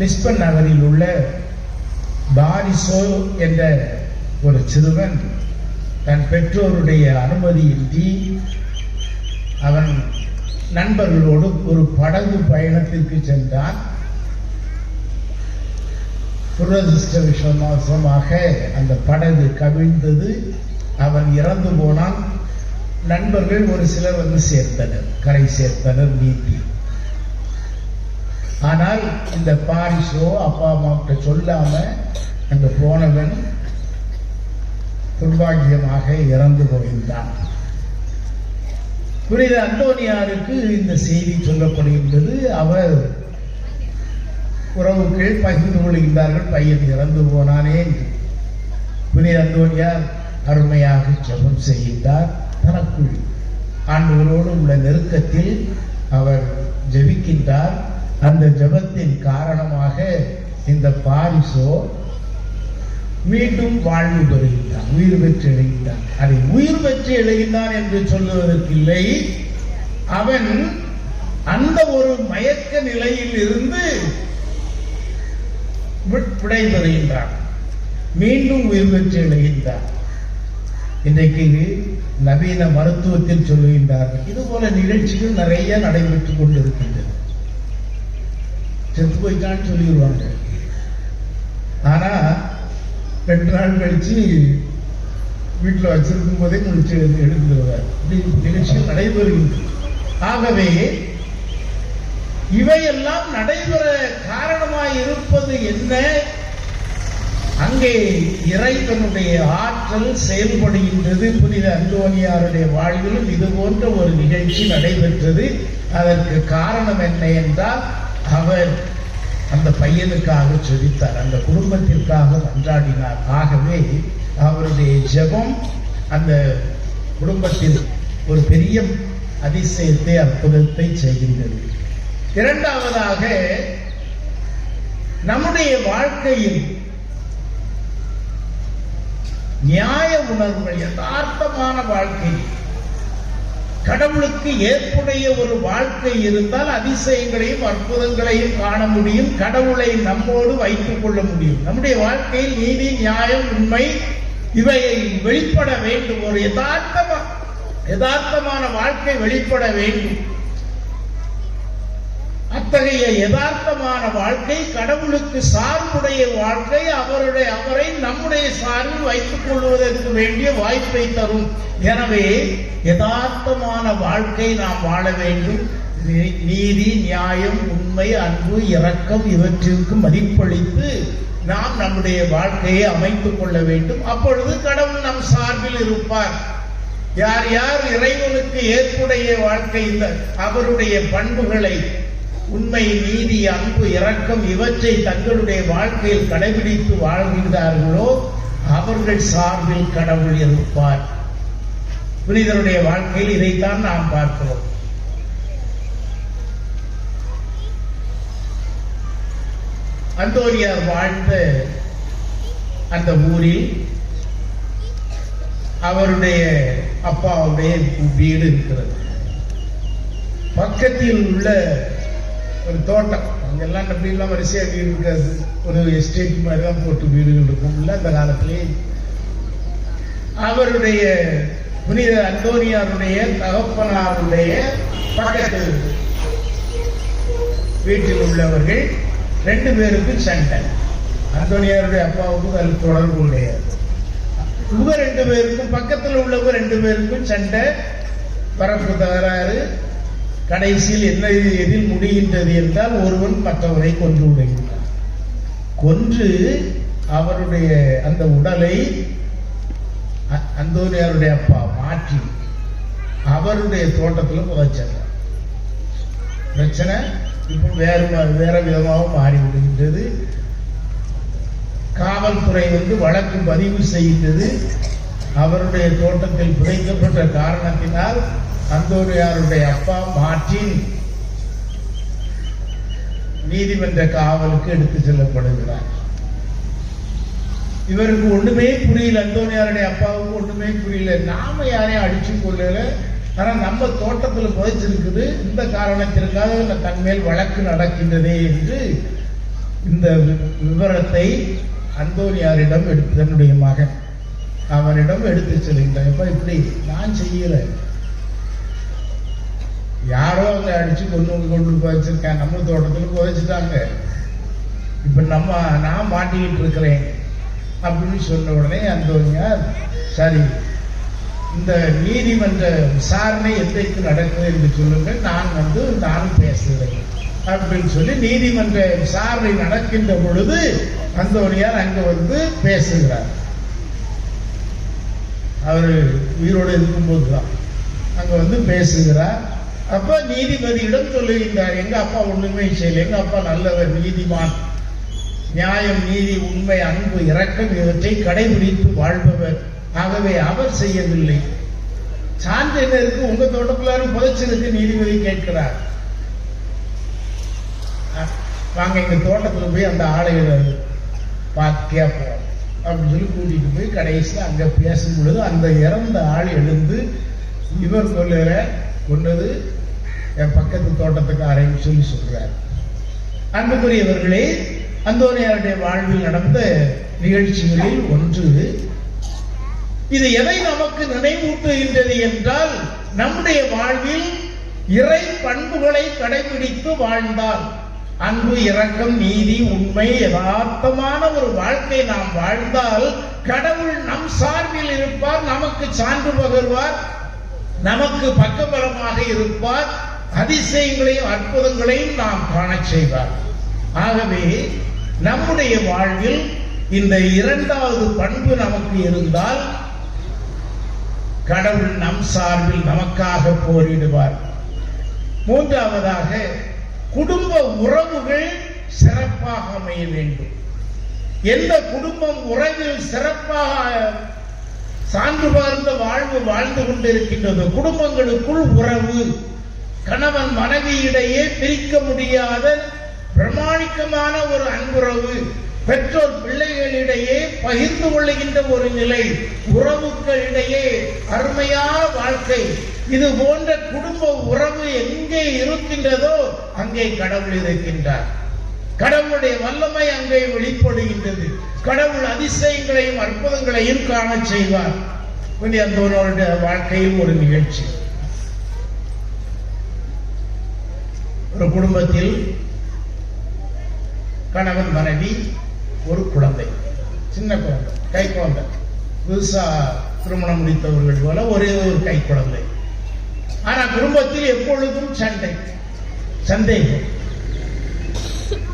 லிஸ்பன் நகரில் உள்ள பாரிசோ என்ற ஒரு சிறுவன் தன் பெற்றோருடைய அனுமதியின்றி அவன் நண்பர்களோடு ஒரு படகு பயணத்திற்கு சென்றான். துரதிருஷ்டவசமாக அந்த படகு கவிழ்ந்தது. அவன் இறந்து போனான். நண்பர்கள் ஒரு சிலர் வந்து சேர்த்தனர், கரை சேர்த்தனர் நீட்டி. ஆனால் இந்த பாரிசோ அப்பா அம்மாட்ட சொல்லாம அங்க போனவன் துர்பாகியமாக இறந்து போகின்றான். புனித அந்தோனியாருக்கு இந்த செய்தி சொல்லப்படுகின்றது. அவர் உறவுகள் பகிர்ந்து கொள்கின்றார்கள், பையன் இறந்து போனானே என்று. புனித அந்தோனியார் அருமையாக ஜெபம் செய்கின்றார். தனக்குள் ஆண்டவரோடு உள்ள நெருக்கத்தில் அவர் ஜெபிக்கின்றார். அந்த ஜெபத்தின் காரணமாக இந்த பாரிசோ மீண்டும் வாழ்வு பெறுகின்றான், உயிர் பெற்று எழுகின்றான். அதை உயிர் பெற்று எழுகின்றான் என்று சொல்லுவதற்கில்லை, அவன் அந்த ஒரு மயக்க நிலையில் இருந்து விடைபெறுகின்றான், மீண்டும் உயிர் பெற்று எழுகின்றான். இன்றைக்கு நவீன மருத்துவத்தில் சொல்லுகின்றார்கள், இது போல நிகழ்ச்சிகள் நிறைய நடைபெற்றுக் கொண்டிருக்கின்றது. செத்து போய்தான் சொல்லிடுவாங்க. ஆனா 2 நாள் கழிச்சு வீட்டில் வச்சிருக்கும் போதே முடிச்சு எடுத்துருவார். நிகழ்ச்சிகள் நடைபெறுகின்றன. ஆகவே இவையெல்லாம் நடைபெற காரணமாய் இருப்பது என்ன? அங்கே இறைவனுடைய ஆற்றல் செயல்படுகின்றது. புனித அந்தோனியாருடைய வாழ்விலும் இது போன்ற ஒரு நிகழ்ச்சி நடைபெற்றது. அதற்கு காரணம் என்ன என்றால், அவர் அந்த பையனுக்காக ஜெபித்தார், அந்த குடும்பத்திற்காக மன்றாடினார். ஆகவே அவருடைய ஜெபம் அந்த குடும்பத்தில் ஒரு பெரிய அதிசயத்தை, அற்புதத்தை செய்கின்றது. இரண்டாவதாக, நம்முடைய வாழ்க்கையில் நியாய உணர்வுகள், யதார்த்தமான வாழ்க்கை, கடவுளுக்கு ஏற்புடைய ஒரு வாழ்க்கை இருந்தால் அதிசயங்களையும் அற்புதங்களையும் காண முடியும். கடவுளை நம்மோடு வைத்துக் கொள்ள முடியும். நம்முடைய வாழ்க்கையில் நீதி, நியாயம், உண்மை இவை வெளிப்பட வேண்டும். ஒரு யதார்த்தமான வாழ்க்கை வெளிப்பட வேண்டும். அத்தகைய யதார்த்தமான வாழ்க்கை, கடவுளுக்கு சார்புடைய வாழ்க்கை, அவரை நம்முடைய சார்பில் வைத்துக் கொள்வதற்கு வேண்டிய வாய்ப்பை தரும். எனவே யதார்த்தமான வாழ்க்கை நாம் வாழ வேண்டும். நீதி, நியாயம், உண்மை, அன்பு, இரக்கம் இவற்றிற்கு மதிப்பளித்து நாம் நம்முடைய வாழ்க்கையை அமைத்துக் கொள்ள வேண்டும். அப்பொழுது கடவுள் நம் சார்பில் இருப்பார். யார் யார் இறைவனுக்கு ஏற்புடைய வாழ்க்கை, அவருடைய பண்புகளை, உண்மை, நீதி, அன்பு, இரக்கம் இவற்றை தங்களுடைய வாழ்க்கையில் கடைபிடித்து வாழ்கின்றார்களோ அவர்கள் சார்பில் கடவுள் இருப்பார். புனிதருடைய வாழ்க்கையில் இதைத்தான் நாம் பார்க்கிறோம். அந்தோனியார் வாழ்ந்த அந்த ஊரில் அவருடைய அப்பாவுடைய வீடு இருக்கிறது. பக்கத்தில் உள்ள ஒரு தோட்டம், அங்கெல்லாம் அப்படிலாம் வரிசையா வீடு இருக்காது, ஒரு எஸ்டேட் மாதிரி தான் போட்டு வீடுகள் இருக்கும். இல்லை அந்த காலத்திலே அவருடைய புனித அந்தோனியாருடைய தகப்பனாருடைய பக்கத்தில் வீட்டில் உள்ளவர்கள் 2 பேருக்கும் சண்டை. அந்தோனியாருடைய அப்பாவுக்கும் அதில் தொடர்பு கிடையாது. இவங்க 2 பேருக்கும், பக்கத்தில் உள்ளவங்க 2 பேருக்கும் சண்டை, பரப்பு தகராறு. கடைசியில் என்ன எதில் முடிகின்றது என்றால் ஒருவன் மற்றவரை கொன்று விடுகின்றான். கொன்று அவருடைய அந்த உடலை அந்தோனியாருடைய அப்பா மாற்றி அவருடைய தோட்டத்தில் புதைச்சார். பிரச்சனை இப்போ வேற விதமாக மாறி விடுகின்றது. காவல்துறை வழக்கு பதிவு செய்தது. அவருடைய தோட்டத்தில் புதைக்கப்பட்ட காரணத்தினால் அந்தோனியாருடைய அப்பா மார்ட்டின் நீதிமன்ற காவலுக்கு எடுத்து செல்லப்படுகிறார். இவருக்கு ஒண்ணுமே புரியல, அந்தோனியாருடைய அப்பாவுக்கு ஒண்ணுமே புரியல. நாம யாரையும் அடிச்சு கொள்ளல, ஆனா நம்ம தோட்டத்துல புதைச்சிருக்குது, இந்த காரணத்திற்காக தன் மேல் வழக்கு நடக்கின்றதே என்று இந்த விவரத்தை அந்தோனியாரிடம் எடுத்து, தன்னுடைய மகன் அவனிடம் எடுத்து செல்கின்றான். எப்ப இப்படி நான் செய்யல, யாரோ அதை அடிச்சு கொண்டு புதைச்சிருக்கேன், நம்ம தோட்டத்துல புதைச்சிட்டாங்க, இப்ப நான் மாட்டிக்கிட்டு இருக்கிறேன் அப்படின்னு சொன்ன உடனே அந்தோனியார், சரி இந்த நீதிமன்ற விசாரணை என்றைக்கு நடக்குது என்று சொல்லுங்கள், நான் பேசுகிறேன் அப்படின்னு சொல்லி நீதிமன்ற விசாரணை நடக்கின்ற பொழுது அந்தோனியார் அங்க பேசுகிறார். அவரு உயிரோடு இருக்கும்போதுதான் அங்க பேசுகிறார். அப்ப நீதிபதியிடம் சொல்லுகின்றார், எங்க அப்பா ஒண்ணுமே செய்யல, எங்க அப்பா நல்லவர், நீதிமான், நியாயம், நீதி, உண்மை, அன்பு, இரக்கம் இவற்றை கடைபிடித்து வாழ்பவர், ஆகவே அவர் செய்யவில்லை. சான்று என்ன இருக்கு, உங்க தோட்டக்குள்ளாரு புதைச்சிருக்கு. நீதிபதி கேட்கிறார், வாங்க எங்க தோட்டத்துல போய் அந்த ஆலையில கேட்போம் அப்படின்னு சொல்லி கூட்டிட்டு போய் கடைசியில் அங்க பேசும் பொழுது அந்த இறந்த ஆள் எழுந்து, இவர் கொண்டது என் பக்கத்து தோட்டத்துக்காரன்னு சொல்றார். அன்புக்குரியவர்களே, அந்தோனியாருடைய வாழ்வில் நடந்த நிகழ்ச்சிகளில் ஒன்று இது எதை நமக்கு நினைவூட்டுகின்றது என்றால், நம்முடைய வாழ்வில் இறை பண்புகளை கடைபிடித்து வாழ்ந்தால், அன்பு, இரக்கம், நீதி, உண்மை, யதார்த்தமான ஒரு வாழ்க்கை நாம் வாழ்ந்தால் கடவுள் நம் சார்பில் இருப்பார், நமக்கு சான்று பகர்வார், நமக்கு பக்கபலமாக இருப்பார், அதிசயங்களையும் அற்புதங்களையும் நாம் காணச் செய்வார். ஆகவே நம்முடைய வாழ்வில் இந்த இரண்டாவது பண்பு நமக்கு இருந்தால் கடவுள் நம் சார்பில் நமக்காக போரிடுவார். மூன்றாவதாக, குடும்ப உறவுகள் சிறப்பாக அமைய வேண்டும். எந்த குடும்பம் உறவில் சிறப்பாக சான்று பார்ந்த வாழ்வு வாழ்ந்து கொண்டிருக்கின்றது, குடும்பங்களுக்குள் உறவு, கணவன் மனைவியிடையே பிரிக்க முடியாத பிரமாணிக்கமான ஒரு அன்புறவு, பெற்றோர் பிள்ளைகளிடையே பகிர்ந்து கொள்ளுகின்ற ஒரு நிலை, உறவுகளிடையே அருமையான வாழ்க்கை. இது போன்ற குடும்ப உறவு எங்கே இருக்கின்றதோ அங்கே கடவுள் இருக்கின்றார். கடவுளுடைய வல்லமை அங்கே வெளிப்படுகின்றது. கடவுள் அதிசயங்களையும் அற்புதங்களையும் காண செய்வார். அந்த வாழ்க்கையில் ஒரு நிகழ்ச்சி. ஒரு குடும்பத்தில் கணவன், மனைவி, ஒரு குழந்தை, சின்ன குழந்தை, கை குழந்தை, புதுசா திருமணம் முடித்தவர்கள் போல ஒரே ஒரு கை குழந்தை. ஆனா குடும்பத்தில் எப்பொழுதும் சண்டை, சந்தேகம்.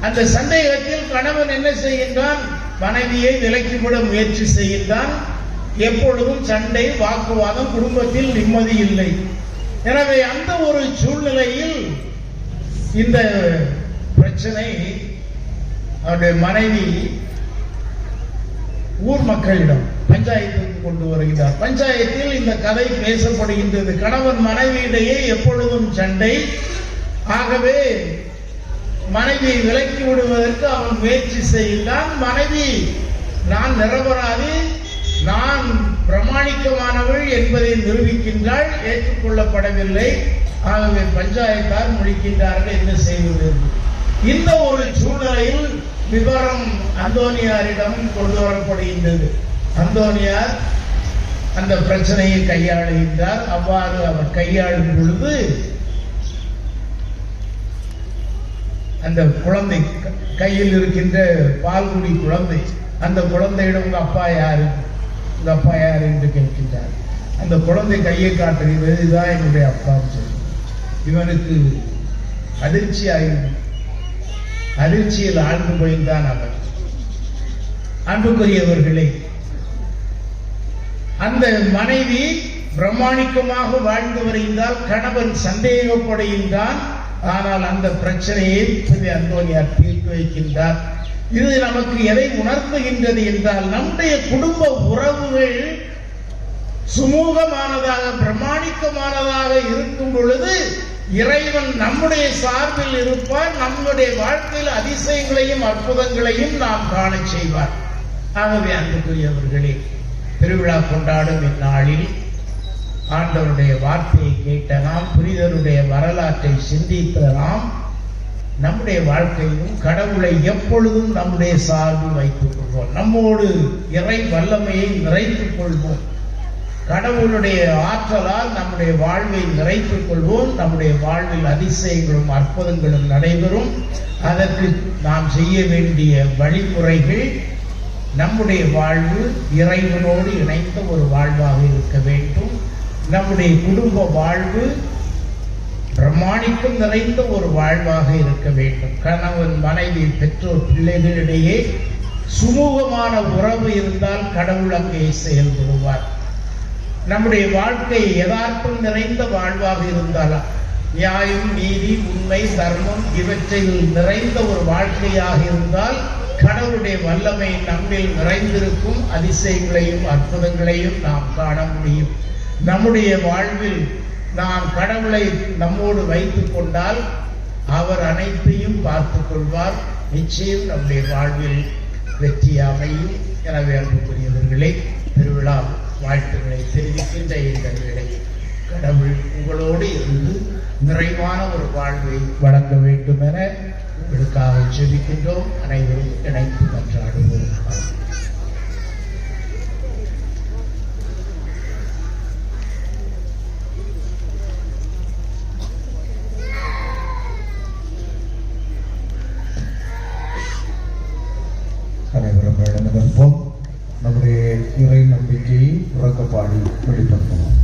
அந்த சந்தேகத்தில் கணவன் என்ன செய்கின்றான்? மனைவியை விலக்கிவிட முயற்சி செய்கின்றான். எப்பொழுதும் சண்டை, வாக்குவாதம், குடும்பத்தில் நிம்மதி இல்லை. எனவே அந்த ஒரு சூழ்நிலையில் இந்த பிரச்சனை அவருடைய மனைவி ஊர் மக்களிடம் பஞ்சாயத்துக்கு கொண்டு வருகிறார். பஞ்சாயத்தில் இந்த கதை பேசப்படுகின்றது. கணவன் மனைவியிடையே எப்பொழுதும் சண்டை. ஆகவே மனைவியை விலக்கி விடுவதற்கு அவன் முயற்சி செய்கிறான். மனைவி நான் நிரபராதி, நான் பிரமாணிக்கமானவள் என்பதை நிரூபிக்கின்றாள். ஏற்றுக்கொள்ளப்படவில்லை. ஆகவே பஞ்சாயத்தார் முடிக்கின்றார்கள். என்ன செய்வது? இந்த ஒரு சூழ்நிலையில் விவரம் அந்தோனியாரிடம் கொண்டு வரப்படுகின்றது. அந்தோனியார் அந்த பிரச்சனையை கையாளுகின்றார். அவ்வாறு அவர் கையாளும் பொழுது அந்த குழந்தை, கையில் இருக்கின்ற பால்குடி குழந்தை, அந்த குழந்தையிடம் உங்க அப்பா யாரு, உங்க அப்பா யாரு என்று கேட்கின்றார். அந்த குழந்தை கையை காட்டுகிறது, இதுதான் என்னுடைய அப்பான்னு சொல்லி. இவனுக்கு அதிர்ச்சியில் ஆழ்ந்து போய்தான் அவர். அன்புக்குரியவர்களே, அந்த மனைவி பிரமாணிக்கமாக வாழ்ந்து வருகின்றால், கணவன் சந்தேகப்படுகின்றான். ஆனால் அந்த பிரச்சனையை அந்தோனியார் தீர்த்து வைக்கின்றார். இது நமக்கு எதை உணர்த்துகின்றது என்றால், நம்முடைய குடும்ப உறவுகள் சுமூகமானதாக, பிரமாணிக்கமானதாக இருக்கும் பொழுது இறைவன் நம்முடைய சார்பில் இருப்பார். நம்முடைய வாழ்க்கையில் அதிசயங்களையும் அற்புதங்களையும் நாம் காண செய்வார். ஆகவே அன்புக்குரியவர்களே, திருவிழா கொண்டாடும் இந்நாளில் ஆண்டவருடைய வார்த்தையை கேட்ட நாம், புனிதருடைய வரலாற்றை சிந்தித்த நாம், நம்முடைய வாழ்க்கையிலும் கடவுளை எப்பொழுதும் நம்முடைய சார்பில் வைத்துக் கொள்வோம். நம்மோடு இறை வல்லமையை நிறைத்துக் கொள்வோம். கடவுளுடைய ஆற்றலால் நம்முடைய வாழ்வை நிறைத்துக் கொள்வோம். நம்முடைய வாழ்வில் அதிசயங்களும் அற்புதங்களும் நடைபெறும். அதற்கு நாம் செய்ய வேண்டிய வழிமுறைகள், நம்முடைய வாழ்வு இறைவனோடு இணைந்த ஒரு வாழ்வாக இருக்க வேண்டும். நம்முடைய குடும்ப வாழ்வு பிரமாணிக்கம் நிறைந்த ஒரு வாழ்வாக இருக்க வேண்டும். கணவன், மனைவி, பெற்றோர், பிள்ளைகளிடையே சுமூகமான உறவு இருந்தால் கடவுள் அங்கே செயல்படுவார். நம்முடைய வாழ்க்கை யதார்த்தம் நிறைந்த வாழ்வாக இருந்தால், நியாயம், நீதி, உண்மை, தர்மம் இவற்றில் நிறைந்த ஒரு வாழ்க்கையாக இருந்தால் கடவுளுடைய வல்லமை நம்மில் நிறைந்திருக்கும். அதிசயங்களையும் அற்புதங்களையும் நாம் காண முடியும். நம்முடைய வாழ்வில் நாம் கடவுளை நம்மோடு வைத்துக் கொண்டால் அவர் அனைத்தையும் பார்த்துக் கொள்வார். நிச்சயம் நம்முடைய வாழ்வில் வெற்றி அமையும். எனவே அன்புக்குரியவர்களே, திருவிழா வாழ்த்துக்களை தெரிவிக்கின்ற இந்த வேளையில் கடவுள் உங்களோடு இருந்து நிறைவான ஒரு வாழ்வை வழங்க வேண்டும் என உங்களுக்காக ஜெபிக்கின்றோம். அனைவரும் இணைத்து மன்றாடுவோம். அனைவரும் எழுந்து நிற்போம். நம்முடைய இறை நம்பிக்கையை உறக்கப்பாடி வெளிப்படுத்துவோம்.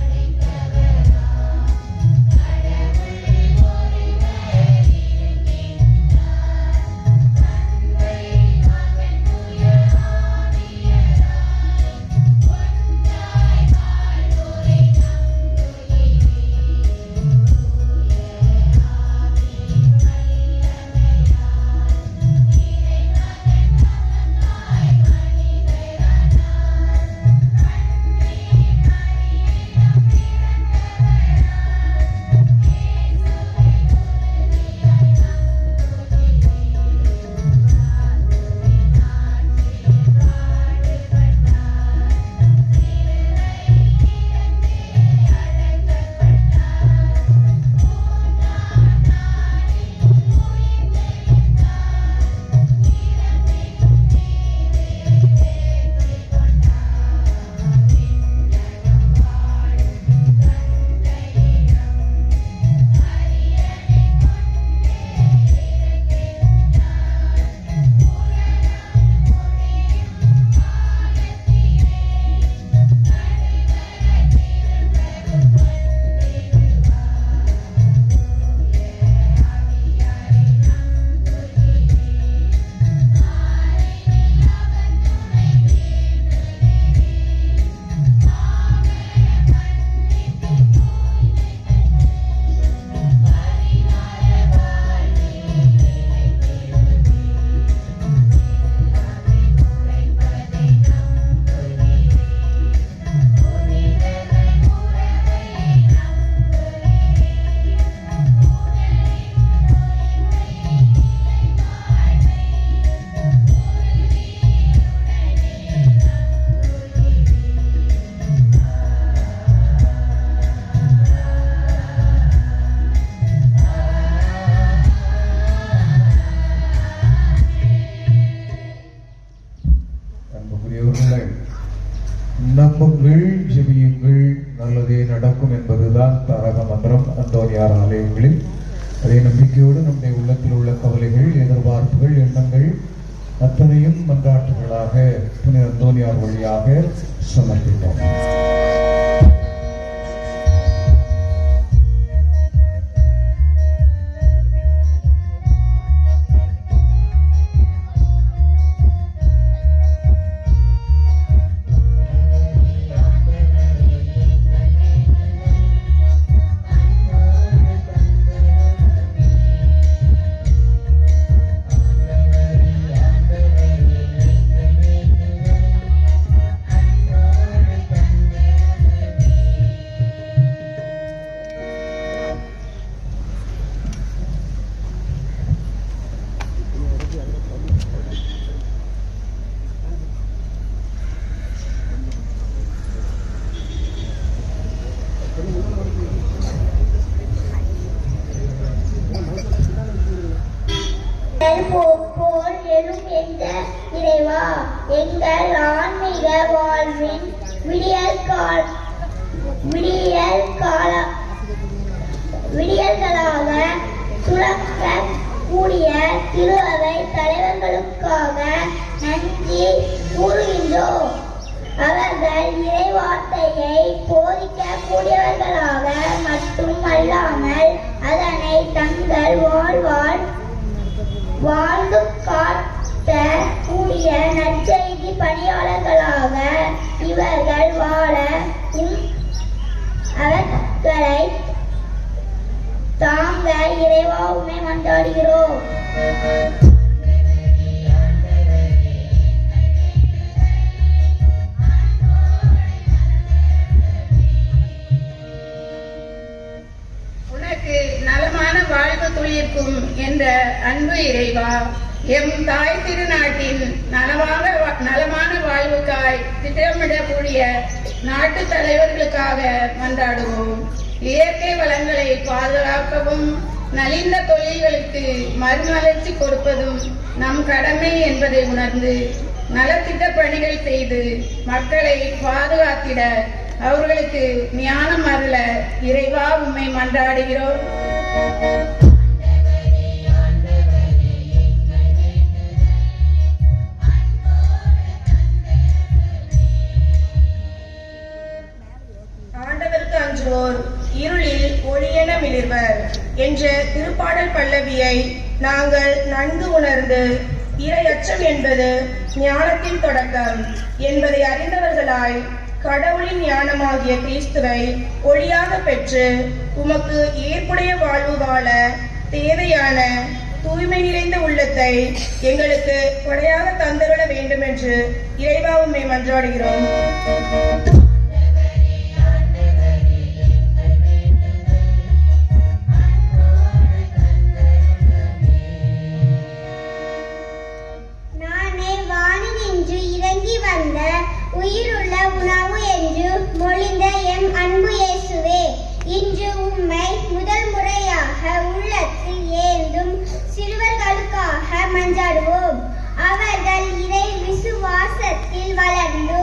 Thank you. நம்புங்கள், ஜெபியுங்கள், நல்லதே நடக்கும் என்பதுதான் தாரக மந்திரம் அந்தோனியார் ஆலயங்களில். அதே நம்பிக்கையோடு நம்முடைய உள்ளத்தில் உள்ள கவலைகள், எதிர்பார்ப்புகள், எண்ணங்கள் அத்தனையும் மன்றாட்டுகளாக புனித அந்தோனியார் வழியாக சமர்ப்பித்தோம். போல் எழும் எங்கள் இறைவா, எங்கள் ஆன்மீக வாழ்வின் விடியல்களாக துலக்கக் கூடிய திரு அவை தலைவர்களுக்காக நன்றி கூறுகின்றோம். அவர்கள் இறைவார்த்தையை போதிக்க கூடியவர்களாக மட்டும் அல்லாமல் அதனை தங்கள் வாழ்ந்து காட்ட கூடிய நற்செய்தி பணியாளர்களாக இவர்கள் வாழ அவர்களை தாங்க இறைவா உம்மை மன்றாடுகிறோம். உனக்கு நலமான வாழ்வு துளிர்க்கும் என்ற அன்பு இறைவா, எம் தாய் திருநாட்டின் நலமான வாழ்வுக்காய் திட்டமிடக்கூடிய நாட்டு தலைவர்களுக்காக மன்றாடுவோம். இயற்கை வளங்களை பாதுகாக்கவும் நலிந்த தொழில்களுக்கு மறுமலர்ச்சி கொடுப்பதும் நம் கடமை என்பதை உணர்ந்து நலத்திட்ட பணிகள் செய்து மக்களை பாதுகாத்திட அவர்களுக்கு ஞானம் அருள இறைவா உம்மை மன்றாடுகிறோம். ஆண்டவருக்கு அஞ்சுவோர் இருளில் ஒளியென மிளிர்வர் என்ற திருப்பாடல் பல்லவியை நாங்கள் நன்கு உணர்ந்து இறை அச்சம் என்பது ஞானத்தின் தொடக்கம் என்பதை அறிந்தவர்களாய் கடவுளின் ஞானமாகிய கிறிஸ்துவை ஒளியாக பெற்று உமக்கு ஏற்புடைய வாழ்வு வாழ தேவையான தூய்மை நிறைந்த உள்ளத்தை எங்களுக்கு கொடையாக தந்தருள வேண்டும் என்று இறைவா உம்மை மன்றாடுகிறோம். நானே வானினின்று இறங்கி வந்த உயிருள்ள உணவு என்று மொழிந்த எம் அன்பு இயேசுவே, இன்று உம்மை முதல் முறையாக உள்ளத்தில் ஏந்தும் சிறுவர்களுக்காக மன்றாடுவோம். அவர்கள் இறை விசுவாசத்தில் வளர்ந்து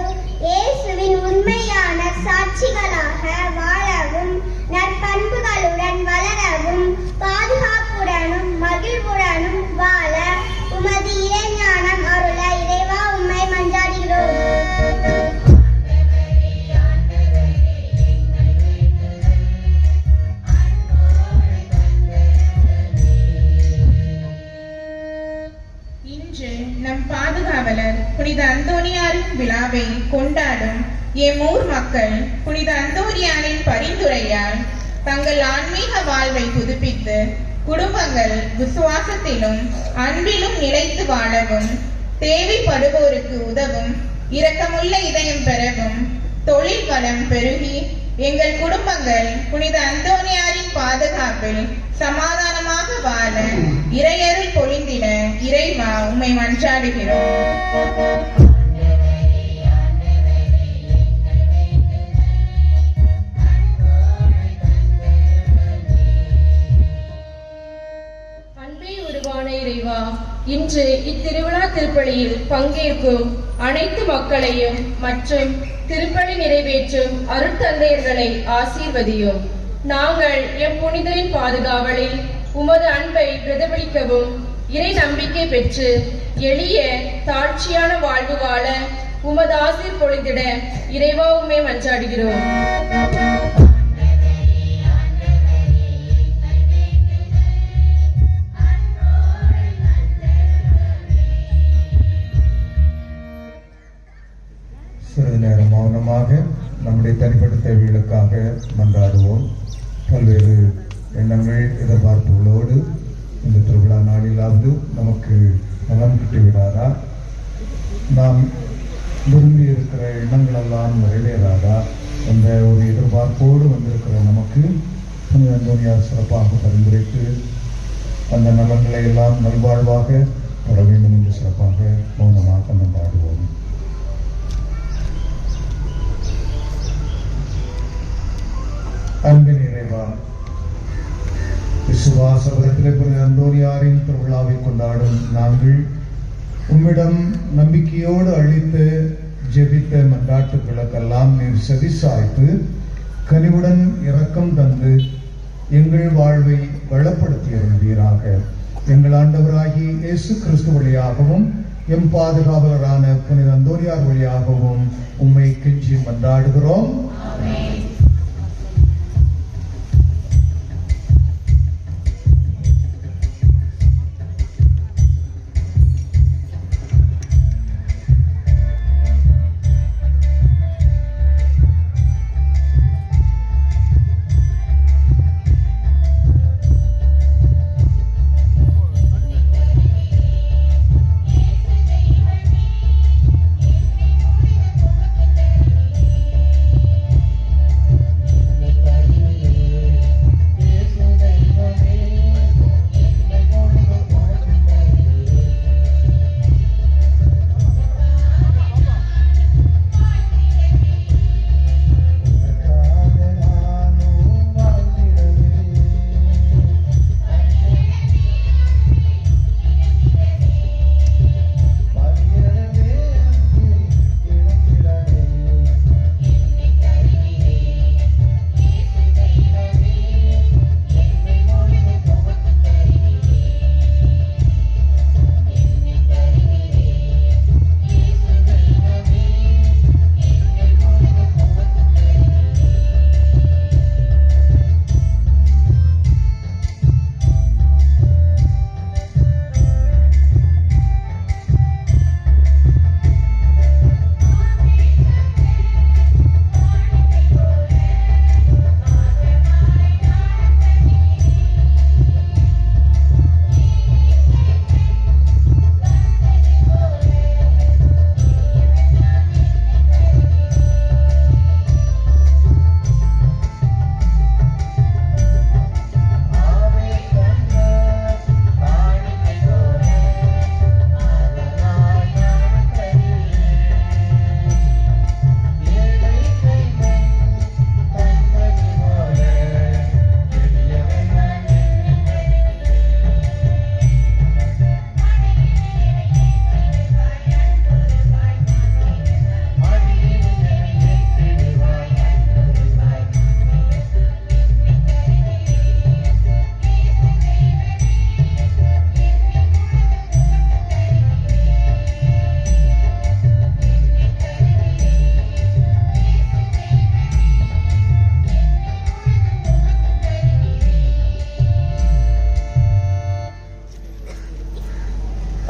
இயேசுவின் உண்மையான சாட்சிகளாக வாழவும் நற்பண்புகளுடன் வளரவும் பாதுகாப்புடனும் மகிழ்வுடனும் வாழ உமது இறைஞானம் அருள இறைவா உம்மை மன்றாடுகிறோம். இன்று நம் பாதுகாவலர் புனித அந்தோனியாரின் விழாவை கொண்டாடும் எம் ஊர் மக்கள் புனித அந்தோனியாரின் பரிந்துரையால் தங்கள் ஆன்மீக வாழ்வை புதுப்பித்து குடும்பங்கள் விசுவாசத்திலும் அன்பிலும் நிலைத்து வாழவும், தேவைப்படுவோருக்கு உதவும், இரக்கமுள்ள இதயம் பெறவும், தொழில் வளம் பெருகி எங்கள் குடும்பங்கள் புனித அந்தோனியாரின் பாதுகாப்பில் சமாதானமாக வாழ இறையருள் பொழிந்திட இறைவா உம்மை மன்றாடுகிறோம். இறைவா, இன்று இத்திருவிழா திருப்பலியில் பங்கேற்கும் அனைத்து மக்களையும் மற்றும் திருப்பலி நிறைவேற்றும் அருட்தந்தையர்களை ஆசீர்வதியும். நாங்கள் எம் புனிதரின் பாதுகாவலில் உமது அன்பை பிரதிபலிக்கவும் இறை நம்பிக்கை பெற்று எளிய தாழ்ச்சியான வாழ்வு வாழ உமது ஆசீர் பொழிந்திட இறைவா உம்மை மன்றாடுகிறோம். சிறிது நேரம் மௌனமாக நம்முடைய தனிப்பட்ட தேவைகளுக்காக மன்றாடுவோம். பல்வேறு எண்ணங்கள் எதிர்பார்ப்புகளோடு இந்த திருவிழா நாளிலாவது நமக்கு நலம் கிட்டிவிடாதா, நாம் விரும்பி இருக்கிற எண்ணங்களெல்லாம் நிறைவேறாதா என்ற ஒரு எதிர்பார்ப்போடு வந்திருக்கிற நமக்கு புனித அந்தோனியார் சிறப்பாக பரிந்துரைத்து அந்த நலன்களை எல்லாம் நல்வாழ்வாக பெற வேண்டும் என்று சிறப்பாக மௌனமாக மன்றாடுவோம். அன்பின் இறைவா, விசுவாசபுரத்திலே புனித அந்தோனியாரின் திருவிழாவை கொண்டாடும் நாங்கள் உம்மிடம் நம்பிக்கையோடு அளித்து ஜெபித்த மன்றாட்டுகளுக்கெல்லாம் நீர் செவி சாய்த்து கனிவுடன் இரக்கம் தந்து எங்கள் வாழ்வை வளப்படுத்தி அருள்வீராக. எங்கள் ஆண்டவராகிய இயேசு கிறிஸ்து வழியாகவும் எம் பாதுகாவலரான புனித அந்தோனியார் வழியாகவும் உம்மை கெஞ்சி மன்றாடுகிறோம்.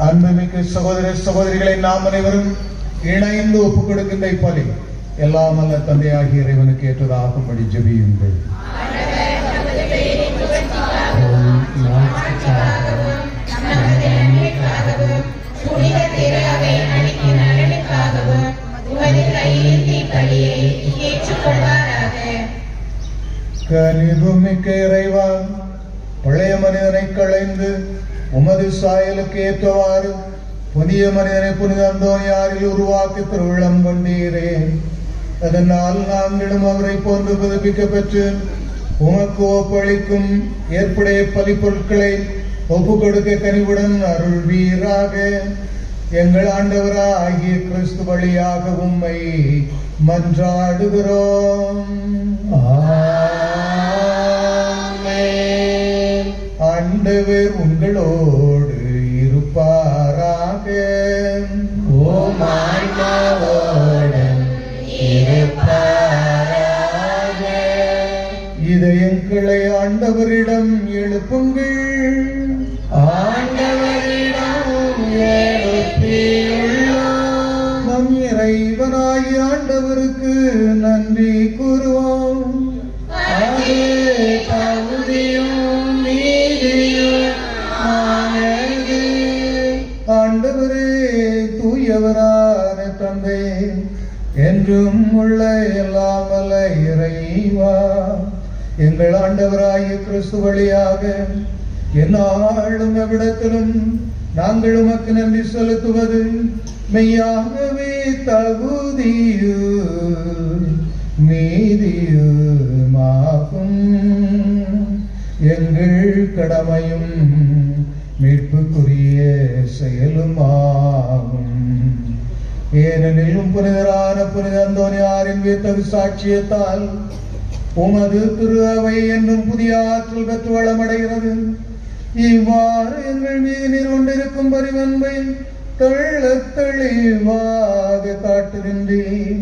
அன்புமிக்க சகோதர சகோதரிகளை நாம் அனைவரும் இணைந்து ஒப்புக் கொடுக்கின்ற இப்பலி எல்லாம் அல்ல தந்தையாகிய இறைவனுக்கு ஏற்றதாகும்படி ஜெபியுங்கள். கனிவுமிக்க இறைவா, பழைய மனிதனை களைந்து உமது சாயலுக்கு ஏற்றவாறு புதிய மனிதனை புனித அந்தோனியாரில் உருவாக்கி திருவிழம் கொண்டீரே. அதனால் நாங்களும் அவரை போன்று புதுப்பிக்க பெற்று உமக்கு ஒப்பளிக்கும் ஏற்புடைய பலிப்பொருட்களை ஒப்புக் கொடுக்க கனிவுடன் அருள்வீராக. எங்கள் ஆண்டவராகிய கிறிஸ்து வழியாக உம்மை மன்றாடுகிறோம். ஆமென். ஆண்டவர் உங்களோடு இருப்பாராக. உம் ஆன்மாவோடும் இருப்பாராக. இதயங்களை ஆண்டவரிடம் எழுப்புங்கள். ஆண்டவரிடம் எழுப்பியுள்ளோம். நம் இறைவனாகிய ஆண்டவருக்கு நன்றி கூறுவோம். அது தகுதியும் நீதியுமானது. ஆண்டவரே, தூயவரான தந்தை, என்றும் உள்ள எல்லாம் வல்ல இறைவா, எங்கள் ஆண்டவராகிய கிறிஸ்து வழியாக எந்நாளும் எவ்விடத்திலும் நாங்கள் உமக்கு நன்றி செலுத்துவது மெய்யாகவே தகுதியும் நீதியுமாகும். எங்கள் கடமையும் மீட்புக்குரிய செயலுமாகும். ஏனெனிலும் புனிதரான புனித அந்தோனியாரின் வித்தகு சாட்சியத்தால் உமது திரு அவை என்னும் புதிய ஆற்றல் பெற்று வளமடைகிறது. இவ்வாறு எங்கள் மீது நீர் கொண்டிருக்கும் பரிவன்பை தெள்ளத் தெளிவாக காட்டுகின்றேன்.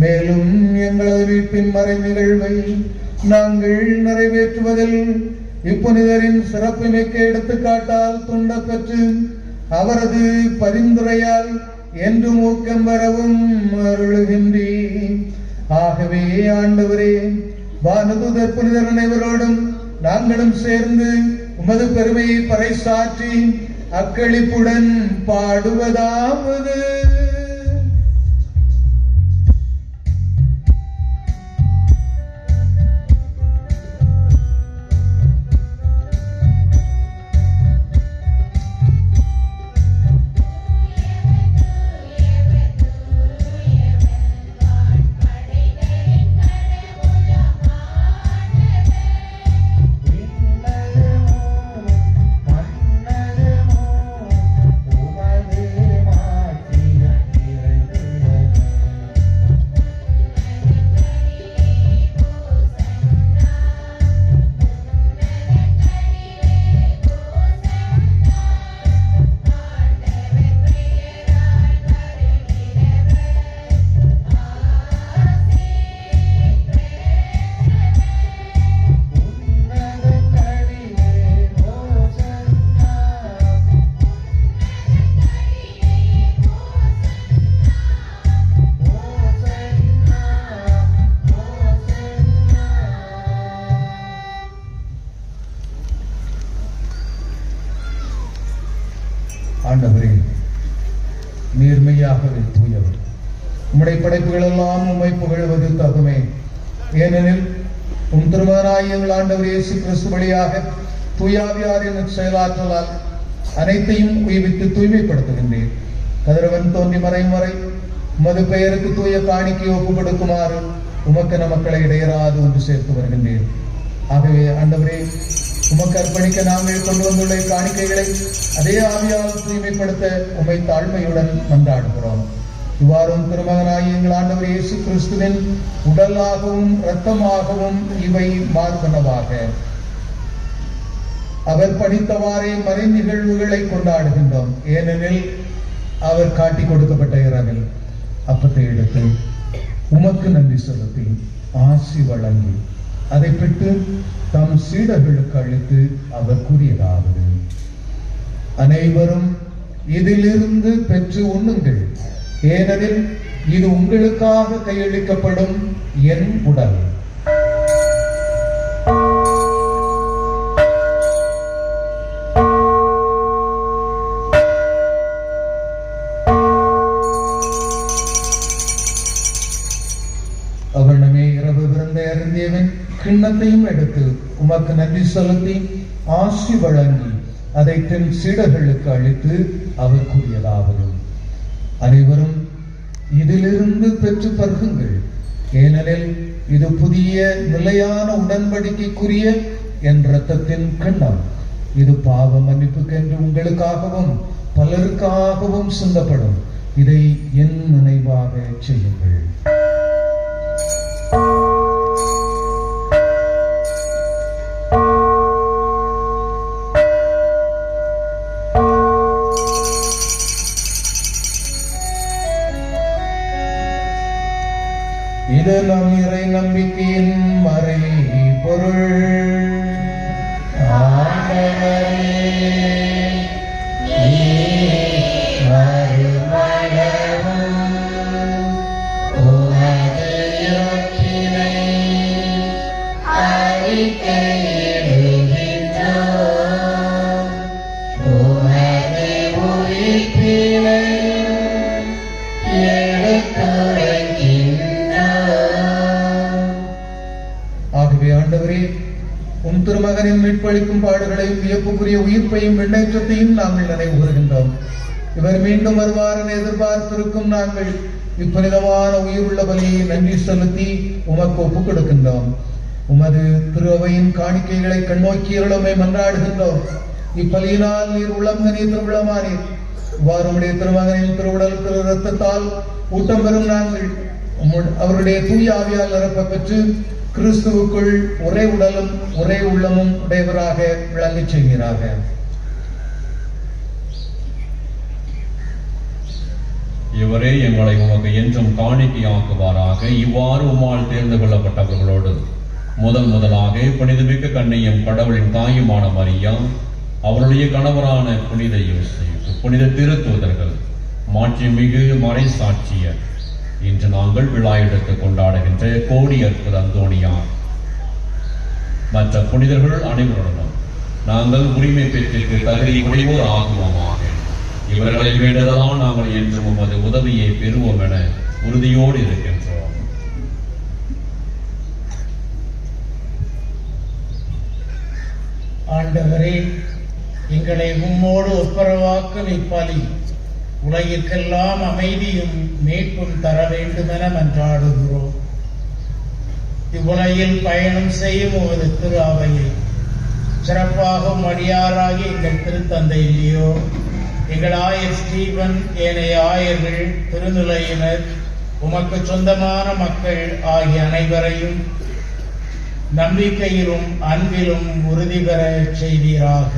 மேலும் எங்களது வீட்டின் மறை நிகழ்வை நாங்கள் நிறைவேற்றுவதில் இப்புனிதரின் சிறப்புமிக்க எடுத்துக்காட்டால் துண்டப் பெற்று அவரது பரிந்துரையால் என்றும் ஊக்கம் பெறவும் அருளுகின்றேன். ஆகவே ஆண்டவரே, வானதூதர் புனிதர் அனைவரோடும் நாங்களும் சேர்ந்து உமது பெருமையை பறைசாற்றி அக்களிப்புடன் பாடுவதாவது: ஆண்டவரே, நீர்மையாகவே தூயவர். உம்முடைய படைப்புகள் எல்லாம் உம்மை புகழ்வது தகுமே. ஏனெனில் உம் திருமகனாகிய எங்கள் ஆண்டவர் இயேசு கிறிஸ்து வழியாக தூயாவியாரின் செயலாற்றலால் அனைத்தையும் உய்வித்து தூய்மைப்படுத்துகின்றேன். கதிரவன் தோன்றி மறையும் வரை உமது பெயருக்கு தூய காணிக்கை ஒப்பு கொடுக்குமாறு உமக்கென மக்களை இடையராது ஒன்று சேர்த்து வருகின்றேன். ஆகவே ஆண்டவரே, உமக்கு அர்ப்பணிக்க நாங்கள் கொண்டு வந்துள்ள காணிக்கைகளை அதே ஆவியால் தூய்மைப்படுத்த உம்மை தாழ்மையுடன் மன்றாடுகிறோம். இவ்வாறும் திருமகனாகிய எங்கள் ஆண்டவர் இயேசு கிறிஸ்துவின் உடலாகவும் இரத்தமாகவும் இவை மார்பனவாக அவர் படித்தவாறே மறை நிகழ்வுகளை கொண்டாடுகின்றோம். ஏனெனில் அவர் காட்டி கொடுக்கப்பட்ட இரவில் அப்பத்தை எடுத்து உமக்கு நன்றி செலுத்தி ஆசி வழங்கி அதை பெற்று தம் சீடர்களுக்கு அளித்து அவர் கூறியதாவது: அனைவரும் இதிலிருந்து பெற்று உண்ணுங்கள், ஏனெனில் இது உங்களுக்காக கையளிக்கப்படும் என் உடல். அவரிடமே இரவு விருந்தை அருந்தியவன் கிண்ணத்தையும் எடுத்து உமக்கு நன்றி செலுத்தி ஆசி வழங்கி அதை தன் சீடர்களுக்கு அளித்து அவர் கூறியதாவது: அனைவரும் இதிலிருந்து பெற்று பருகுங்கள், ஏனெனில் இது புதிய நிலையான உடன்படிக்கைக்குரிய என் இரத்தத்தின் கிண்ணம். இது பாவ மன்னிப்புக்கென்று உங்களுக்காகவும் பலருக்காகவும் சிந்தப்படும். இதை என் நினைவாக செய்யுங்கள். எல்லாம் இறை நம்பிக்கையின் மறை பொருள். ஆகவே ஆண்டவரே, உம் திருமகனின் மீட்பளிக்கும் பாடுகளையும் வியப்புக்குரிய உயிர்ப்பையும் விண்ணேற்றத்தையும் நாங்கள் நினைவு கூறுகின்றோம். இவர் மீண்டும் வருவார் என எதிர்பார்த்திருக்கும் நாங்கள் இப்புனிதமான உயிருள்ள பலியை நன்றி செலுத்தி உமக்கு ஒப்புக் கொடுக்கின்றோம். உமது திரு அவையின் காணிக்கைகளை கண்ணோக்கி அருளுமை மன்றாடுகின்றோம். இப்பலியினால் நீர் உளங்கனே திருவிழமானீர். இவ்வாறு உடைய திருமகனின் திருவுடல் திரு ரத்தத்தால் ஊட்டம் பெறும் நாங்கள் அவருடைய தூய ஆவியால் நிரப்ப பெற்று கிறிஸ்துவுக்குள் ஒரே உடலும் ஒரே உள்ளமும் உடையவராக விளங்கச் செய்கிறார்கள். இவரே எங்களை உமக்கு என்றும் காணிக்கையாக்குவாராக. இவ்வாறு உம்மால் தேர்ந்து கொள்ளப்பட்டவர்களோடு முதலாக புனிதமிக்க கண்ணையும் கடவுளின் தாயுமான மரியா, அவருடைய கணவரான புனித யோசேப்பு, புனித திருத்தூதர்கள், மாட்சிமிகு மறை சாட்சியர், இன்று நாங்கள் விழா எடுத்து கொண்டாடுகின்ற கோடி அற்புத அந்தோணியார் மற்ற புனிதர்கள் அனைவருடனும் நாங்கள் உரிமை பெற்றிற்கு தகுதி உடையோர் ஆகுவோமாக. இவர்களை வேண்டதால் நாங்கள் என்றும் உமது உதவியை பெறுவோம் என உறுதியோடு இருக்கின்றோம். ஆண்டவரே, எங்களை உம்மோடு ஒப்புரவாக்கும் இப்பலி உலகிற்கெல்லாம் அமைதியும் மீட்பும் தர வேண்டுமென மன்றாடுகிறோம். இவ்வுலகில் பயணம் செய்யும் உமது திரு அவையை சிறப்பாக அடியாராகி எங்கள் திருத்தந்தை இல்லையோ, எங்கள் ஆயர் ஸ்டீபன், ஏனைய ஆயர்கள், திருநிலையினர், உமக்கு சொந்தமான மக்கள் ஆகிய அனைவரையும் நம்பிக்கையிலும் அன்பிலும் உறுதி பெற செய்வீராக.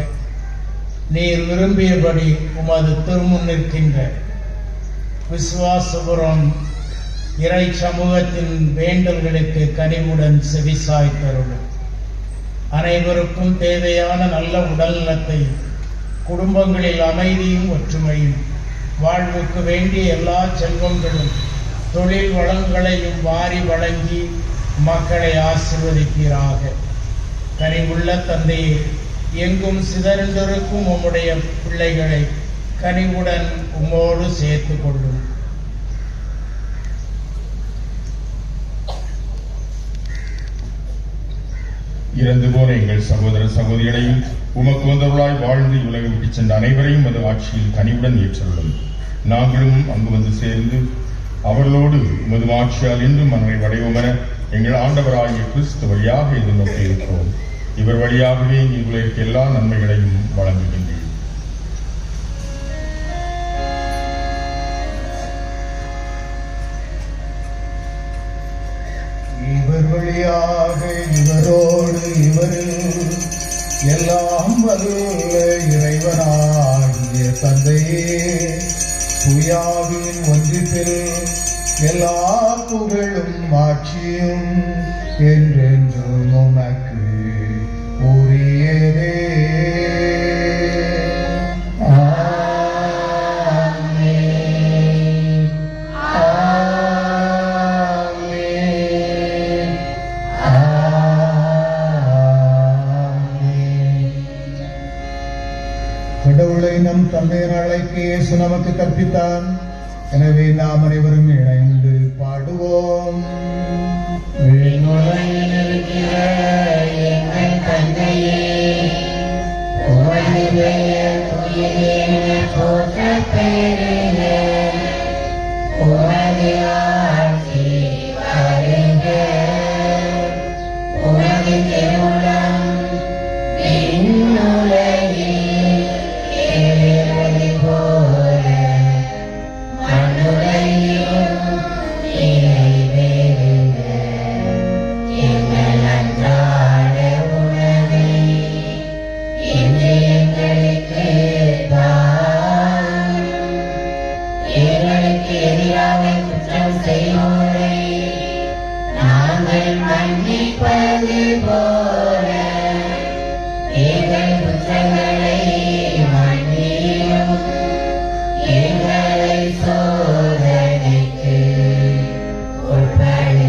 நீர் விரும்பியபடி உமது திருமுன் நிற்கின்ற விசுவாசபுரம் இறை சமூகத்தின் வேண்டல்களுக்கு கனிவுடன் செவிசாய்த்தருளும். அனைவருக்கும் தேவையான நல்ல உடல் நலத்தை, குடும்பங்களில் அமைதியும் ஒற்றுமையும், வாழ்வுக்கு வேண்டிய எல்லா செல்வங்களும் தொழில் வளங்களையும் வாரி வழங்கி மக்களை ஆசீர்வதிப்பீராக. கனிவுள்ள தந்தையே, எங்கும் சிதறிந்திருக்கும் உம்முடைய பிள்ளைகளை கனிவுடன் உம்மோடு சேர்த்து கொள்ளும். இறந்து போன எங்கள் சகோதர சகோதரிகளையும் உமக்கு வந்தவர்களாய் வாழ்ந்து உலகம் விட்டுச் சென்ற அனைவரையும் அது ஆட்சியில் கனிவுடன் ஏற்றுள்ளோம். நாங்களும் அங்கு வந்து சேர்ந்து அவர்களோடு உமது ஆட்சியால் இன்றும் மன்னை அடைவோமென எங்கள் ஆண்டவராகிய கிறிஸ்து வழியாக எதிர்நோக்கி இருக்கிறோம். இவர் வழியாகவே உங்களுக்கு எல்லா நன்மைகளையும் வழங்குகின்றேன். இவர் வழியாக இவரோடு இவரில் எல்லாம் வல்ல இறைவனாகிய தந்தையே, தூயாவின் ஒன்றிப்பில் எல்லா புகழும் ஆட்சியும் என்றென்றும் உமக்கு உரியதே. கடவுளை நம் தந்தையர் அழைக்க இயேசு நமக்கு கற்பித்தான். எனவே நாம் அனைவரும் இணைந்து பாடுவோம். மனுரையும் அவன் மன்னிப்பது போல எங்கள் குற்றங்களை மன்னியும், எங்களை சோதனைக்கு உட்படுத்தாதேயும்,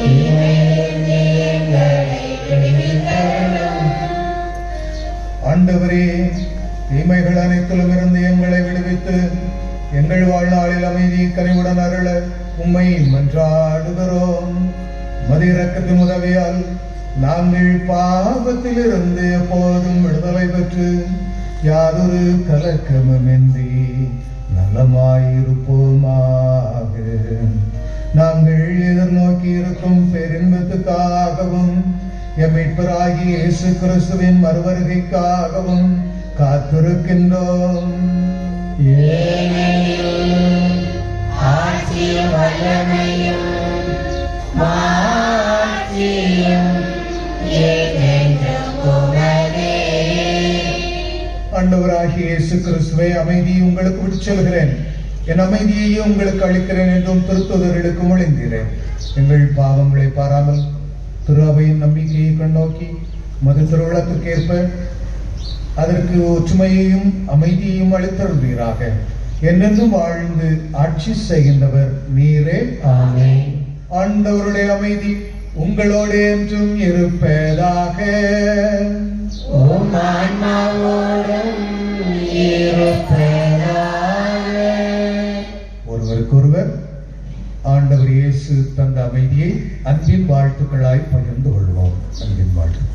தீமையிலிருந்து எங்களை விடுவித்தருளும். ஆண்டவரே, தீமைகள் அனைத்திலும் இருந்து எங்களை விடுவித்து எங்கள் வாழ்நாளில் அமைதி கனிவுடன் அருள உம்மை மன்றாடுகிறோம். மது இரக்கத்தின் உதவியால் நாங்கள் பாவத்திலிருந்து எப்போதும் விடுதலை பெற்று யாதொரு கலக்கமுமின்றி நலமாயிருப்போமாக. நாங்கள் எதிர்நோக்கி இருக்கும் பேரின்பத்துக்காகவும் எம் மீட்பராகிய இயேசு கிறிஸ்துவின் மறுவருகைக்காகவும் காத்திருக்கின்றோம். ஆட்சியும் வல்லமையும் மாட்சியும் என்றென்றும் உமதே. ஆண்டவராகிய இயேசு கிறிஸ்துவை அமைதியை உங்களுக்கு விட்டுச் செல்கிறேன், என் அமைதியையே உங்களுக்கு அளிக்கிறேன் என்றும் திருத்தூதர்களுக்கு மொழிந்தீரேன். எங்கள் பாவங்களை பாராமல் திரு அவையின் நம்பிக்கையை கண்ணோக்கி மது திருவிழத்திற்கேற்ப அதற்கு ஒற்றுமையையும் அமைதியையும் அளித்தருள்வீராக. என்னென்றும் வாழ்ந்து ஆட்சி செய்கின்றவர் நீரே. ஆமென். ஆண்டவருடைய அமைதி உங்களோடு என்றும் இருப்பதாக. உம் ஆன்மாவோடும் இருப்பதாக. ஒருவருக்கொருவர் ஆண்டவர் இயேசு தந்த அமைதியை அன்பின் வாழ்த்துக்களாய் பகிர்ந்து கொள்வோம். அன்பின் வாழ்த்துக்கள்.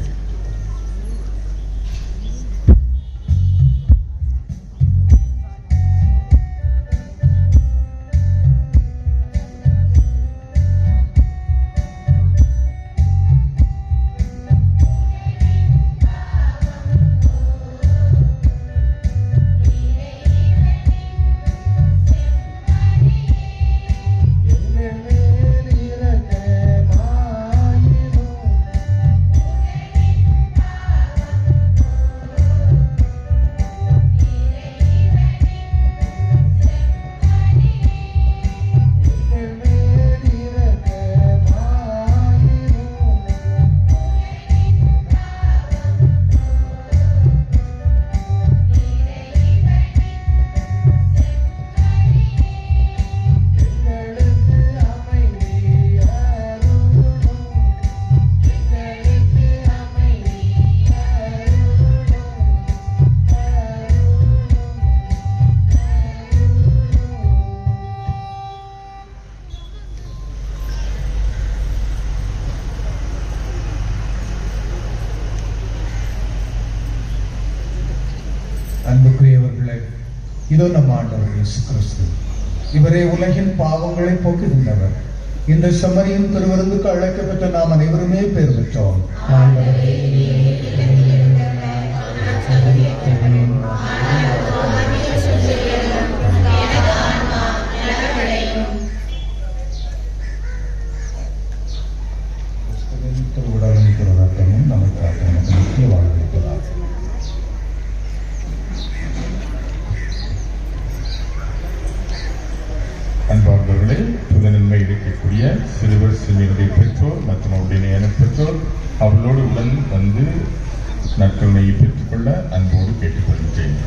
அன்புக்குரியவர்களே, இதோ நம் ஆண்டவர் இயேசு கிறிஸ்து, இவரே உலகின் பாவங்களை போக்குகின்றவர். இந்த சமரியின் திருவிருந்துக்கு அழைக்கப்பட்ட நாம் அனைவருமே பேர் பெற்றோம். திருவிழாவின் திருரத்தமும் நமக்காக முக்கிய வாழ்வளிப்பதாக. அன்பார்ந்தவர்களே, புதனன்மை இருக்கக்கூடிய சிறுவர் சிறுமியினுடைய பெற்றோர் மற்றும் அவருடைய நேர பெற்றோர் அவர்களோடு உடன் வந்து நற்கருணையை பெற்றுக்கொள்ள அன்போடு கேட்டுக்கொள்கிறேன்.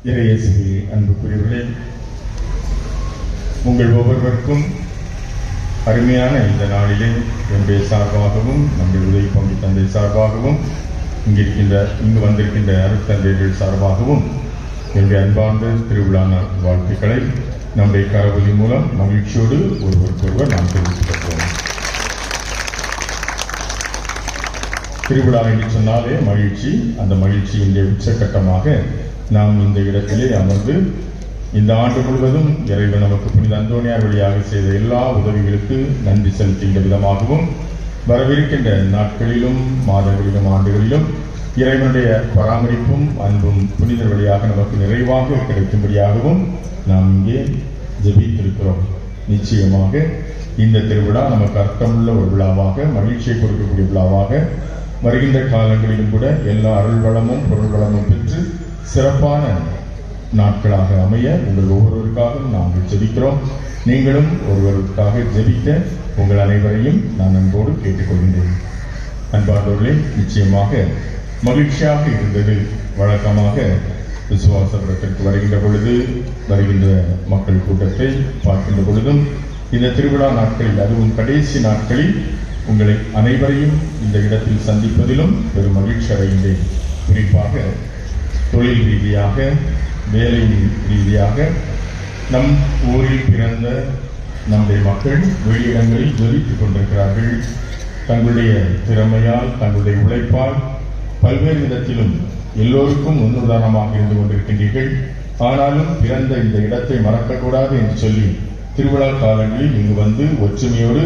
இறையேசுவில் அன்புக்குரியவர்களே, உங்கள் ஒவ்வொருவருக்கும் அருமையான இந்த நாளிலே என்னுடைய சார்பாகவும் நம்முடைய உதவி பங்கு தந்தை சார்பாகவும் இங்கு வந்திருக்கின்ற அருட்தந்தைகள் சார்பாகவும் என்னுடைய அன்பார்ந்த திருவிழா நாள் வாழ்த்துக்களை நம்முடைய கரவொலி மூலம் மகிழ்ச்சியோடு ஒருவருக்கொருவர் நாம் தெரிவித்துக் கொள்வோம். திருவிழா என்று சொன்னாலே மகிழ்ச்சி. அந்த மகிழ்ச்சியினுடைய உச்சக்கட்டமாக நாம் இந்த இடத்திலே அமர்ந்து இந்த ஆண்டு முழுவதும் இறைவன் நமக்கு புனித அந்தோனியார் வழியாக செய்த எல்லா உதவிகளுக்கு நன்றி செலுத்துகின்ற விதமாகவும் வரவிருக்கின்ற நாட்களிலும் மாதங்களிலும் ஆண்டுகளிலும் இறைவனுடைய பராமரிப்பும் அன்பும் புனிதர் வழியாக நமக்கு நிறைவாக கிடைக்கும்படியாகவும் நாம் இங்கே ஜெபித்திருக்கிறோம். நிச்சயமாக இந்த திருவிழா நமக்கு அர்த்தமுள்ள ஒரு விழாவாக, மகிழ்ச்சியை கொடுக்கக்கூடிய விழாவாக வருகின்ற காலங்களிலும் கூட எல்லா அருள் வளமும் பொருள் வளமும் பெற்று சிறப்பான நாட்களாக அமைய உங்கள் ஒவ்வொருவருக்காகவும் நாங்கள் ஜெபிக்கிறோம். நீங்களும் ஒருவருக்காக ஜெபிக்க உங்கள் அனைவரையும் நான் அன்போடு கேட்டுக்கொள்கின்றேன். அன்பார்ந்தவர்களே, நிச்சயமாக மகிழ்ச்சியாக இருந்தது. வழக்கமாக விசுவாசபுரத்திற்கு வருகின்ற பொழுது, வருகின்ற மக்கள் கூட்டத்தை பார்க்கின்ற பொழுதும், இந்த திருவிழா நாட்களில், அதுவும் கடைசி நாட்களில் உங்களை அனைவரையும் இந்த இடத்தில் சந்திப்பதிலும் பெரும் மகிழ்ச்சி அடைகின்றேன். குறிப்பாக தொழில் ரீதியாக, வேலையின் ரீதியாக நம் ஊரில் பிறந்த நம்முடைய மக்கள் வெளியிடங்களில் ஜொலித்துக் கொண்டிருக்கிறார்கள். தங்களுடைய திறமையால், தங்களுடைய உழைப்பால் பல்வேறு விதத்திலும் எல்லோருக்கும் முன்னுதாரணமாக இருந்து கொண்டிருக்கின்றீர்கள். ஆனாலும் பிறந்த இந்த இடத்தை மறக்கக்கூடாது என்று சொல்லி திருவிழா காலங்களில் இங்கு வந்து ஒற்றுமையோடு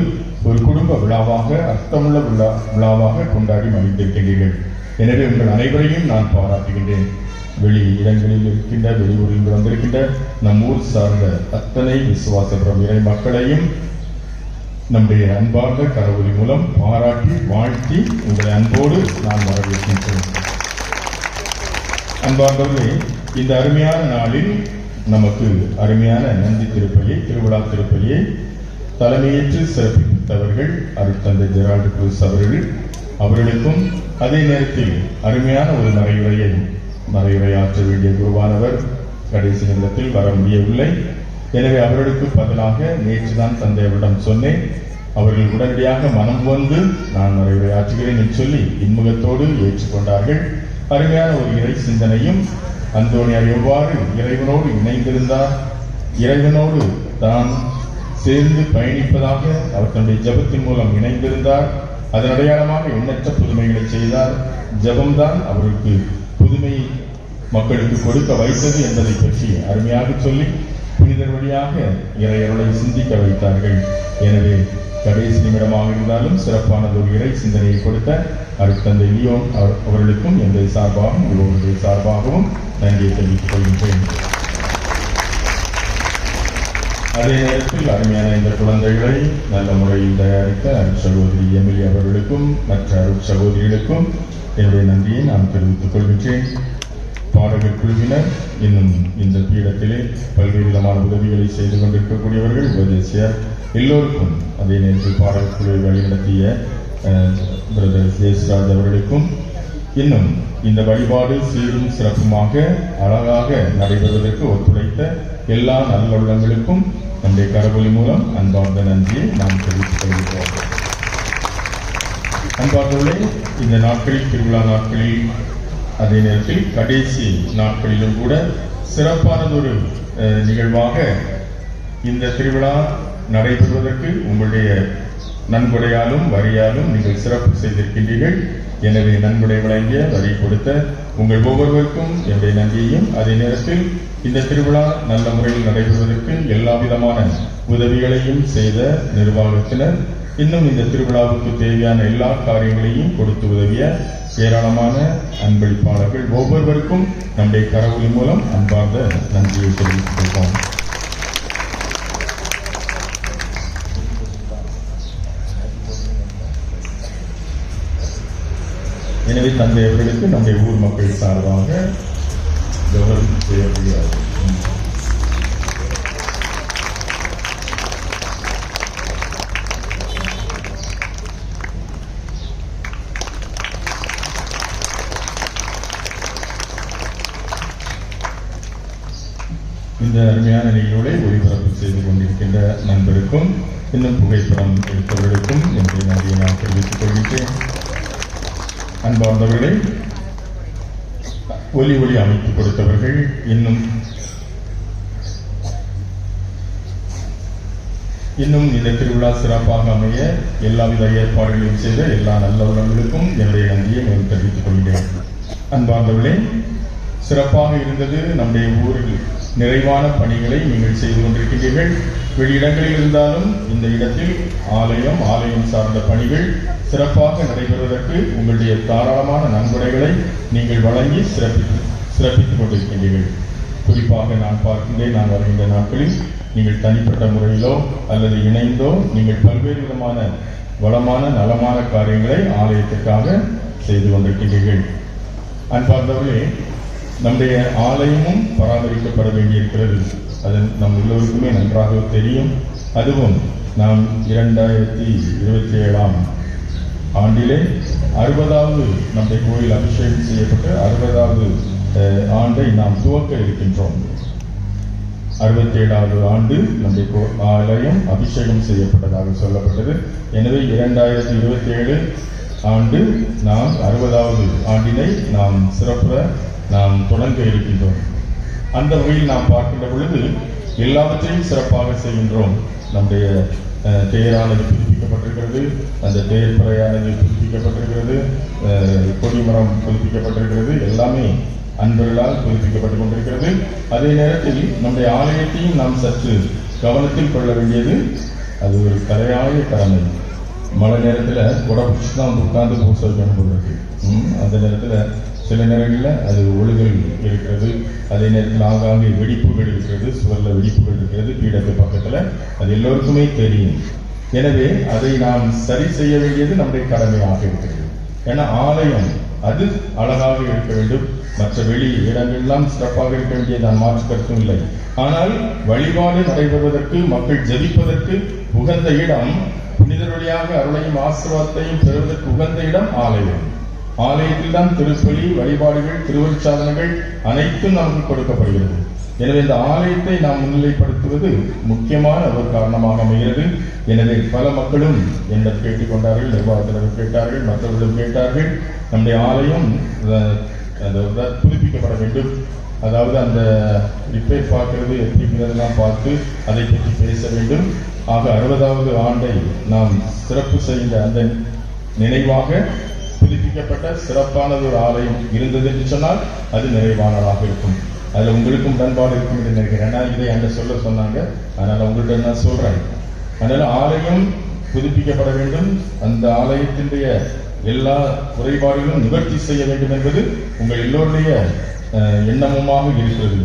ஒரு குடும்ப விழாவாக, அர்த்தமுள்ள விழாவாக கொண்டாடி மகிழ்ந்திருக்கின்றீர்கள். எனவே உங்கள் அனைவரையும் நான் பாராட்டுகின்றேன். வெளி இடங்களில் இருக்கின்ற, வெளியூரில் வந்திருக்கின்ற நம் ஊர் சார்ந்த அத்தனை விசுவாசபுரம் இறை மக்களையும் நம்முடைய அன்பார்ந்த கரவொலி மூலம் பாராட்டி வாழ்த்தி உங்களை அன்போடு நான் வரவேற்கின்றேன். அன்பார்ந்தவர்களே, இந்த அருமையான நாளில் நமக்கு அருமையான நந்தி திருப்பலியை, திருவிழா திருப்பலியை தலைமையேற்று சிறப்பித்தவர்கள் அருட்தந்தை ஜெரால்டு குரூஸ் அவர்களுக்கும் அதே நேரத்தில் அருமையான ஒரு மறையுரையாற்ற வேண்டிய குருவானவர் கடைசி நேரத்தில் வர முடியவில்லை. எனவே அவர்களுக்கு பதிலாக நேற்றுதான் தந்தையரிடம் சொன்னேன். அவர்கள் உடனடியாக மனம் வந்து நான் மறையுரையாற்றுகிறேன் என்று சொல்லி இன்முகத்தோடு ஏற்றுக்கொண்டார்கள். அருமையான ஒரு இறை சிந்தனையும், அந்தோனியார் எவ்வாறு இறைவனோடு இணைந்திருந்தார், இறைவனோடு தான் சேர்ந்து பயணிப்பதாக அவர் தன்னுடைய ஜபத்தின் மூலம் இணைந்திருந்தார். அதன் அடையாளமாக எண்ணற்ற புதுமைகளை செய்தார். ஜபம்தான் அவருக்கு புதுமையை மக்களுக்கு கொடுக்க வைத்தது என்பதை பற்றி அருமையாக சொல்லி புனிதர் வழியாக இறையருளை சிந்திக்க வைத்தார்கள். எனவே கடைசி நிமிடமாக இருந்தாலும் சிறப்பானது ஒரு இறை சிந்தனையை கொடுத்த அருட்தந்தை லியோன் அவர்களுக்கும் என்னுடைய சார்பாகவும் உங்களுடைய சார்பாகவும் நன்றியை தெரிவித்துக் கொள்கின்றேன். அதே நேரத்தில் அருமையான இந்த குழந்தைகளை நல்ல முறையில் தயாரித்த அருட்சகோதரி எமிலி அவர்களுக்கும் மற்ற அருட்சகோதரிகளுக்கும் என்னுடைய நன்றியை நான் தெரிவித்துக் கொள்கின்றேன். பாடகர் குழுவினர் இன்னும் இந்த பீடத்திலே பல்வேறு விதமான உதவிகளை செய்து கொண்டிருக்கக்கூடியவர்கள், உபதேசியர் எல்லோருக்கும், அதே நேரத்தில் பாடகர் குழுவை வழிநடத்திய பிரதர் ஜெயஸ்ராஜ் அவர்களுக்கும், இன்னும் இந்த வழிபாடு சீரும் சிறப்புமாக அழகாக நடைபெறுவதற்கு ஒத்துழைத்த எல்லா நல்லுள்ளங்களுக்கும் நம்முடைய கரவொலி மூலம் அன்பார்ந்த நன்றியை நாம் தெரிவித்துக் கொள்கிறோம். அன்பார்களே, இந்த நாட்களில், திருவிழா நாட்களில், அதே நேரத்தில் கடைசி நாட்களிலும் கூட சிறப்பானதொரு நிகழ்வாக இந்த திருவிழா நடைபெறுவதற்கு உங்களுடைய நன்கொடையாலும் வரியாலும் நீங்கள் சிறப்பு செய்திருக்கின்றீர்கள். எனவே நன்கொடை வழங்கிய, வரி கொடுத்த உங்கள் ஒவ்வொருவருக்கும் என்னுடைய நன்றியையும், அதே நேரத்தில் இந்த திருவிழா நல்ல முறையில் நடைபெறுவதற்கு எல்லா விதமான உதவிகளையும் செய்த நிர்வாகத்தினர், இன்னும் இந்த திருவிழாவுக்கு தேவையான எல்லா காரியங்களையும் கொடுத்து உதவிய ஏராளமான அன்பளிப்பாளர்கள் ஒவ்வொருவருக்கும் நம்முடைய கரவொலி மூலம் அன்பார்ந்த நன்றியை தெரிவித்துக் கொள்வோம். எனவே தந்தை அவர்களுக்கு நம்முடைய ஊர் மக்கள் சார்பாக கௌரவம் செய்ய முடியாது. இந்த அருமையான நிகழ்வுகளை ஒளிபரப்பு செய்து கொண்டிருக்கின்ற நண்பருக்கும் இன்னும் புகைப்படம் எடுத்தவர்களுக்கும் என்னுடைய நன்றியை நான் தெரிவித்துக் கொள்கிறேன். அன்பார்ந்தவர்களை, ஒலி அமைத்துக் கொடுத்தவர்கள், இன்னும் இந்த திருவிழா சிறப்பாக அமைய எல்லாவித ஏற்பாடுகளையும் செய்த எல்லா நல்ல உள்ளங்களுக்கும் என்னுடைய நன்றியை நான் தெரிவித்துக் கொள்கிறேன். அன்பார்ந்தவர்களே, சிறப்பாக இருந்தது. நம்முடைய ஊரில் நிறைவான பணிகளை நீங்கள் செய்து கொண்டிருக்கின்றீர்கள். வெளியிடங்களில் இருந்தாலும் இந்த இடத்தில் ஆலயம் சார்ந்த பணிகள் சிறப்பாக நடைபெறுவதற்கு உங்களுடைய தாராளமான நன்கொடைகளை நீங்கள் வழங்கி சிறப்பித்துக் கொண்டிருக்கின்றீர்கள். குறிப்பாக நான் பார்க்கின்றேன், நான் வருகின்ற நாட்களில் நீங்கள் தனிப்பட்ட முறையிலோ அல்லது இணைந்தோ நீங்கள் பல்வேறு விதமான வளமான நலமான காரியங்களை ஆலயத்திற்காக செய்து கொண்டிருக்கின்றீர்கள். அன்பார்ந்தவர்களே, நம்முடைய ஆலயமும் பராமரிக்கப்பட வேண்டியிருக்கிறது. அது நம் எல்லோருக்குமே நன்றாக தெரியும். அதுவும் நாம் 2027 ஆண்டிலே 60வது நம்முடைய கோயில் அபிஷேகம் செய்யப்பட்டு 60வது ஆண்டை நாம் துவக்க இருக்கின்றோம். 67வது ஆண்டு நம்முடைய ஆலயம் அபிஷேகம் செய்யப்பட்டதாக சொல்லப்பட்டது. எனவே 2027 ஆண்டு நாம் 60வது ஆண்டினை நாம் சிறப்புற நாம் தொடங்க இருக்கின்றோம். அந்த வகையில் நாம் பார்க்கின்ற பொழுது எல்லாவற்றையும் சிறப்பாக செய்கின்றோம். நம்முடைய தேரானது புதுப்பிக்கப்பட்டிருக்கிறது, அந்த தேர் பறையானது புதுப்பிக்கப்பட்டிருக்கிறது, கொடிமரம் புதுப்பிக்கப்பட்டிருக்கிறது, எல்லாமே அன்பர்களால் புதுப்பிக்கப்பட்டுக் கொண்டிருக்கிறது. அதே நேரத்தில் நம்முடைய ஆலயத்தையும் நாம் சற்று கவனத்தில் கொள்ள வேண்டியது அது ஒரு தலையாய கடமை. மழை நேரத்தில் கொடை பிடிச்சி தான் உட்கார்ந்து பூச வைக்கணும் போல இருக்கு. அந்த நேரத்தில் சில நேரங்களில் அது ஒழுகல் இருக்கிறது. அதே நேரத்தில் ஆங்காங்கே வெடிப்புகள் இருக்கிறது, சுவரில் வெடிப்புகள் இருக்கிறது பீடத்து பக்கத்தில். அது எல்லோருக்குமே தெரியும். எனவே அதை நாம் சரி செய்ய வேண்டியது நம்முடைய கடமையாக இருக்கிறது. ஏன்னா ஆலயம் அது அழகாக இருக்க வேண்டும். மற்ற வெளி இடங்கள்லாம் சிறப்பாக இருக்க வேண்டியது நான் மாற்று கருத்தும் இல்லை. ஆனால் வழிபாடு நடைபெறுவதற்கு, மக்கள் ஜெபிப்பதற்கு உகந்த இடம், புனிதர் வழியாக அருளையும் ஆசீர்வாதத்தையும் பெறுவதற்கு உகந்த இடம் ஆலயம். ஆலயத்தில் தான் திருப்பலி, வழிபாடுகள், திருவருட்சாதனங்கள் அனைத்தும் நமக்கு கொடுக்கப்படுகிறது. எனவே இந்த ஆலயத்தை நாம் முன்னிலைப்படுத்துவது முக்கியமான ஒரு காரணமாக அமைகிறது. எனவே பல மக்களும் என்ன கேட்டுக்கொண்டார்கள், நிர்வாகத்தினரும் கேட்டார்கள், மற்றவர்களும் கேட்டார்கள். நம்முடைய ஆலயம் புதுப்பிக்கப்பட வேண்டும். அதாவது அந்த ரிப்பேர் பார்க்கிறது எப்படிங்கிறதெல்லாம் பார்த்து அதை பற்றி பேச வேண்டும். ஆக 60வது ஆண்டை நாம் சிறப்பு செய்கின்ற அந்த நினைவாக புதுப்பிக்கப்பட்ட சிறப்பானது ஒரு ஆலயம் இருந்தது என்று சொன்னால் அது நிறைவானதாக இருக்கும். அதுல உங்களுக்கும் உடன்பாடு இருக்கும் என்று நினைக்கிறேன். ஏன்னா இதை அங்க சொன்னாங்க, அதனால உங்கள்கிட்ட நான் சொல்றேன். அதனால ஆலயம் புதுப்பிக்கப்பட வேண்டும். அந்த ஆலயத்தினுடைய எல்லா குறைபாடுகளும் நிவர்த்தி செய்ய வேண்டும் என்பது உங்கள் எல்லோருடைய எண்ணமுமாக இருக்கிறது.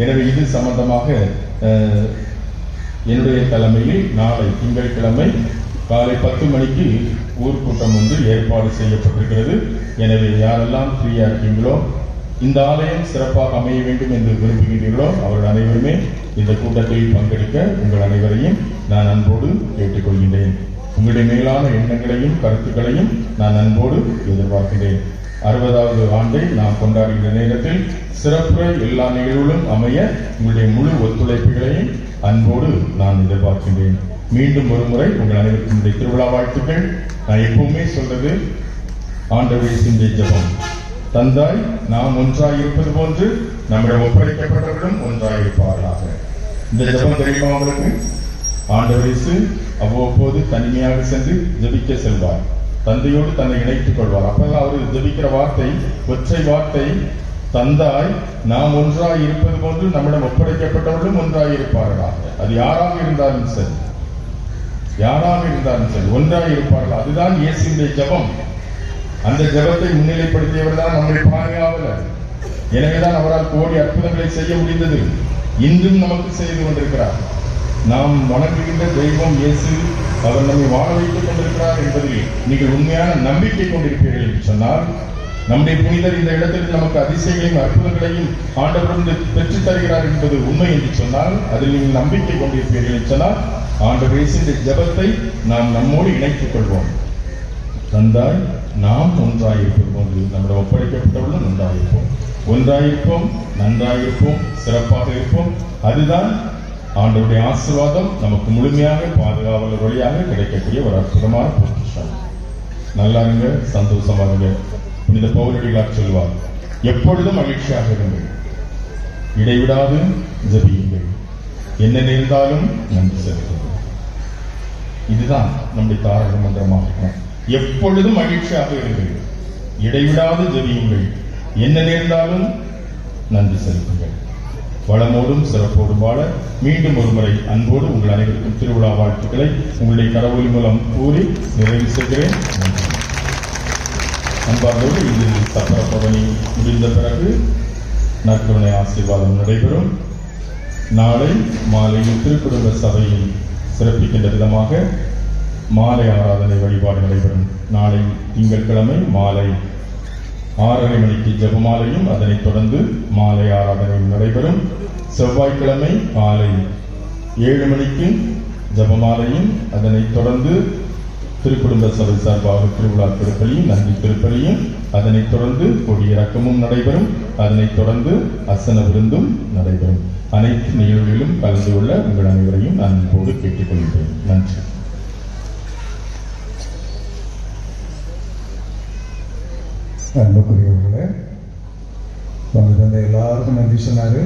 எனவே இது சம்பந்தமாக என்னுடைய தலைமையில் நாளை திங்கட்கிழமை காலை 10 மணிக்கு ஊர்க்கூட்டம் ஒன்று ஏற்பாடு செய்யப்பட்டிருக்கிறது. எனவே யாரெல்லாம் ஃப்ரீயா இருக்கீங்களோ, இந்த ஆலயம் சிறப்பாக அமைய வேண்டும் என்று விரும்புகிறீர்களோ அவர்கள் அனைவருமே இந்த கூட்டத்தில் பங்கெடுக்க உங்கள் அனைவரையும் நான் அன்போடு கேட்டுக்கொள்கின்றேன். உங்களுடைய மேலான எண்ணங்களையும் கருத்துக்களையும் நான் அன்போடு எதிர்பார்க்கின்றேன். 60வது ஆண்டை நாம் கொண்டாடுகின்ற நேரத்தில் சிறப்பு எல்லா நிகழ்வுகளும் அமைய உங்களுடைய முழு ஒத்துழைப்புகளையும் அன்போடு நான் எதிர்பார்க்கின்றேன். மீண்டும் ஒரு முறை உங்கள் அனைவருக்கும் திருவிழா வாழ்த்துக்கள். நான் எப்பவுமே சொல்றது, ஆண்டவரே சிந்தை ஜெபம். தந்தாய் நாம் ஒன்றாய் இருப்பது போன்று நம்மிடம் ஒப்படைக்கப்பட்டவர்களும் ஒன்றாய் இருப்பார்களாக. இந்த ஜெபம் தெரியுமா உங்களுக்கு? ஆண்டவரேசு அவ்வப்போது தனிமையாக சென்று ஜெபிக்க செல்வார். தந்தையோடு தன்னை இணைத்துக் கொள்வார். அப்பெல்லாம் அவர் ஜெபிக்கிற வார்த்தை, ஒற்றை வார்த்தை, தந்தாய் நாம் ஒன்றாய் இருப்பது போன்று நம்மிடம் ஒப்படைக்கப்பட்டவர்களும் ஒன்றாய் இருப்பார்களாக. அது யாராக இருந்தாலும் சரி, ஒன்றாய் இருப்பார்கள். அதுதான் இயேசுவினுடைய ஜெபம். அந்த ஜெபத்தை முன்னிலைப்படுத்தியவர் தான் நம்முடைய பாதுகாவலர். எனவேதான் அவரால் கோடி அற்புதங்களை செய்ய முடிந்தது. இன்றும் நமக்கு செய்து கொண்டிருக்கிறார். நாம் வணங்குகின்ற தெய்வம் இயேசு, அவர் நம்மை வாழ வைத்துக் கொண்டிருக்கிறார் என்பதில் நீங்கள் உண்மையான நம்பிக்கை கொண்டிருப்பீர்கள் என்று சொன்னால், நம்முடைய புனிதர் இந்த இடத்தில் நமக்கு அதிசயங்களையும் அற்புதங்களையும் ஆண்டவர் பெற்றுத் தருகிறார் என்பது உண்மை என்று சொன்னால், அதில் நீங்கள் நம்பிக்கை கொண்டிருப்பீர்கள் என்று சொன்னால், ஆண்டவர் இயேசுவின் ஜெபத்தை நாம் நம்மோடு இணைத்துக் கொள்வோம். தந்தாய் நாம் ஒன்றாயிருப்பது போன்று நம்முடைய ஒப்படைக்கப்பட்டவர்களும் ஒன்றாயிருப்போம். ஒன்றாயிருப்போம், நன்றாயிருப்போம், சிறப்பாக இருப்போம். அதுதான் ஆண்டவருடைய ஆசீர்வாதம் நமக்கு முழுமையாக பாதுகாவலர் வழியாக கிடைக்கக்கூடிய ஒரு அற்புதமான பொக்கிஷம். நல்லா இருங்க, சந்தோஷமா இருங்க. புனித பவுலடிகளார் சொல்வார், எப்பொழுதும் மகிழ்ச்சியாக இருங்கள், இடைவிடாது ஜெபியுங்கள், என்ன நேர்ந்தாலும் நன்றி செலுத்துங்கள். இதுதான் நம்முடைய தாரக மந்திரமாக இருக்கும். எப்பொழுதும் மகிழ்ச்சியாக இருங்கள், இடைவிடாது ஜெபியுங்கள், என்ன நேர்ந்தாலும் நன்றி செலுத்துங்கள். வளமோடும் சிறப்போடும் வாழ மீண்டும் ஒருமுறை அன்போடு உங்கள் அனைவருக்கும் திருவிழா வாழ்த்துக்களை உங்களுடைய கடவுள் மூலம் கூறி நிறைவு செய்கிறேன். அன்பார்ந்தோடு இது சப்பர பவனி முடிந்த பிறகு நற்கருணை ஆசீர்வாதம் நடைபெறும். நாளை மாலையில் திருக்குடும்ப சபையில் சிறப்பிக்கின்ற விதமாக மாலை ஆராதனை வழிபாடு நடைபெறும். நாளை திங்கட்கிழமை மாலை 6:30 மணிக்கு ஜெபமாலையும் அதனைத் தொடர்ந்து மாலை ஆராதனையும் நடைபெறும். செவ்வாய்க்கிழமை காலை 7 மணிக்கு ஜெபமாலையும் அதனைத் தொடர்ந்து திருக்குடும்ப சபை சார்பாக திருவிழா திருப்பலியும் நன்றி திருப்பலியும் அதனைத் தொடர்ந்து கொடியிறக்கமும் நடைபெறும். அதனைத் தொடர்ந்து அசன விருந்தும் நடைபெறும். அனைத்து நிகழ்வுகளிலும் கலந்து கொள்ள உங்கள் அனைவரையும் நான் அன்போடு கேட்டுக்கொள்கிறேன். நன்றி. அன்புக்குரியவர்களே, பங்கு தந்தை எல்லாருக்கும் நன்றி சொன்னாரு.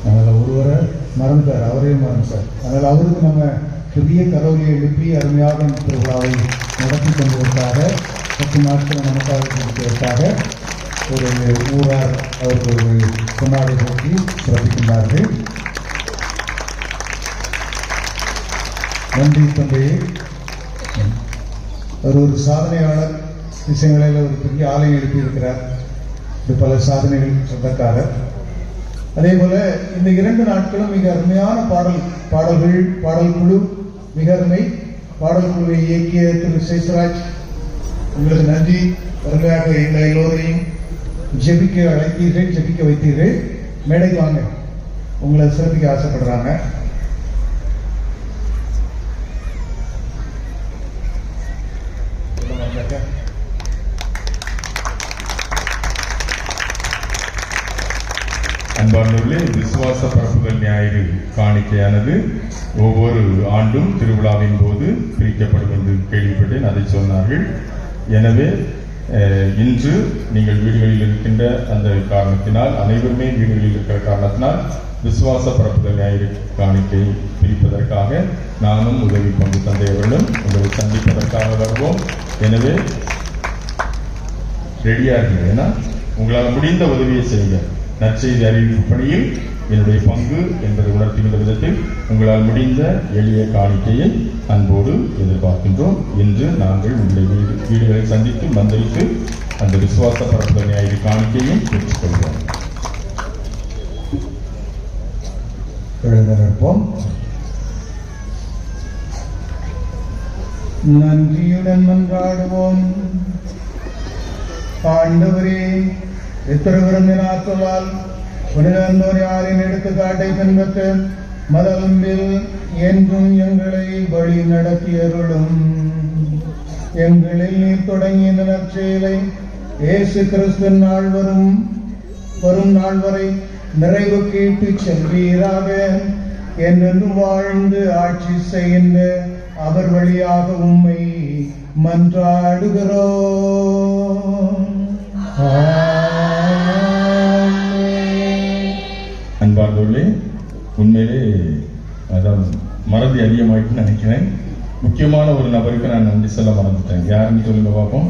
அதனால் ஒருவரை மறந்துட்டார், அவரையும் மறந்துட்டார். அதனால் அவருக்கு நம்ம புதிய கரோலியை எழுப்பி அருமையாக இந்த திருவிழாவை நடத்தி கொண்டதற்காக 10 நாட்கள் நமக்காக கொடுத்ததற்காக ஒரு ஊரார் அவருக்கு ஒரு கொண்டாடை போட்டி சிறப்பிக்கின்றார்கள். நன்றி தந்தையே. அவர் ஒரு சாதனையாளர், விஷயங்களில் ஒரு பெரிய ஆலயம் எழுப்பியிருக்கிறார். இது பல சாதனைகள் சொந்தக்காரர். அதே போல இந்த 2 நாட்களும் மிக அருமையான பாடல் குழு, மிக அருமை பாடல் குழுவை இயக்கிய திரு சேஷராஜ், உங்களுக்கு நன்றி. அருமையாக எங்கள் எல்லோரையும் ஜெபிக்க அழைத்தீர்கள், ஜெபிக்க வைத்தீர்கள். மேடைக்கு வாங்க, உங்களை சிறப்பிக்க ஆசைப்படுறாங்க. அன்பார்ந்தவர்களே, விசுவாச பரப்புதல் ஞாயிறு காணிக்கையானது ஒவ்வொரு ஆண்டும் திருவிழாவின் போது பிரிக்கப்படும் என்று கேள்விப்பட்டேன். அதை சொன்னார்கள். எனவே இன்று நீங்கள் வீடுகளில் இருக்கின்ற அந்த காரணத்தினால், அனைவருமே வீடுகளில் இருக்கிற காரணத்தினால் விசுவாச பரப்புதல் ஞாயிறு காணிக்கை பிரிப்பதற்காக நானும் உதவி பங்கு தந்தையவர்களும் உங்களை சந்திப்பதற்காக வருவோம். எனவே ரெடியா இருக்கீங்க. ஏன்னா உங்களால் முடிந்த உதவியை செய்யுங்க. நற்செய்தி அறிவிப்பு பணியில் என்னுடைய பங்கு என்பதை உணர்த்துகின்ற விதத்தில் உங்களால் முடிந்த எளிய காணிக்கையை அன்போடு எதிர்பார்க்கின்றோம். இன்று நாங்கள் உங்களுடைய வீடுகளை சந்தித்து மந்திரித்து அந்த விசுவாச பரப்புதல் ஞாயிறு காணிக்கையை பெற்றுக்கொள்வோம். எழுந்து நிற்போம். நன்றியுடன் மன்றாடுவோம். ஆண்டவரே, இத்திருவிருந்தின் ஆற்றலால் புனித அந்தோனியாரின் எடுத்துக்காட்டை பின்பற்ற மதலம்பில் என்றும் எங்களை வழி நடத்தியருளும். எங்களில் நீர் தொடங்கிய இந்த நற்செயலை இயேசு கிறிஸ்து வரும் நாள் வரை நிறைவு கேட்டு செல்வீராக. என்றென்று வாழ்ந்து ஆட்சி செய்கின்ற அவர் வழியாக உம்மை மன்றாடுகிறோம். அன்பார்ந்தவர்களே, உண்மையிலே அதான் மறதி அதிகமாயிட்டுன்னு நினைக்கிறேன். முக்கியமான ஒரு நபருக்கு நான் நன்றி சொல்ல மறந்துட்டேன். யாருன்னு சொல்லுங்க பார்ப்போம்.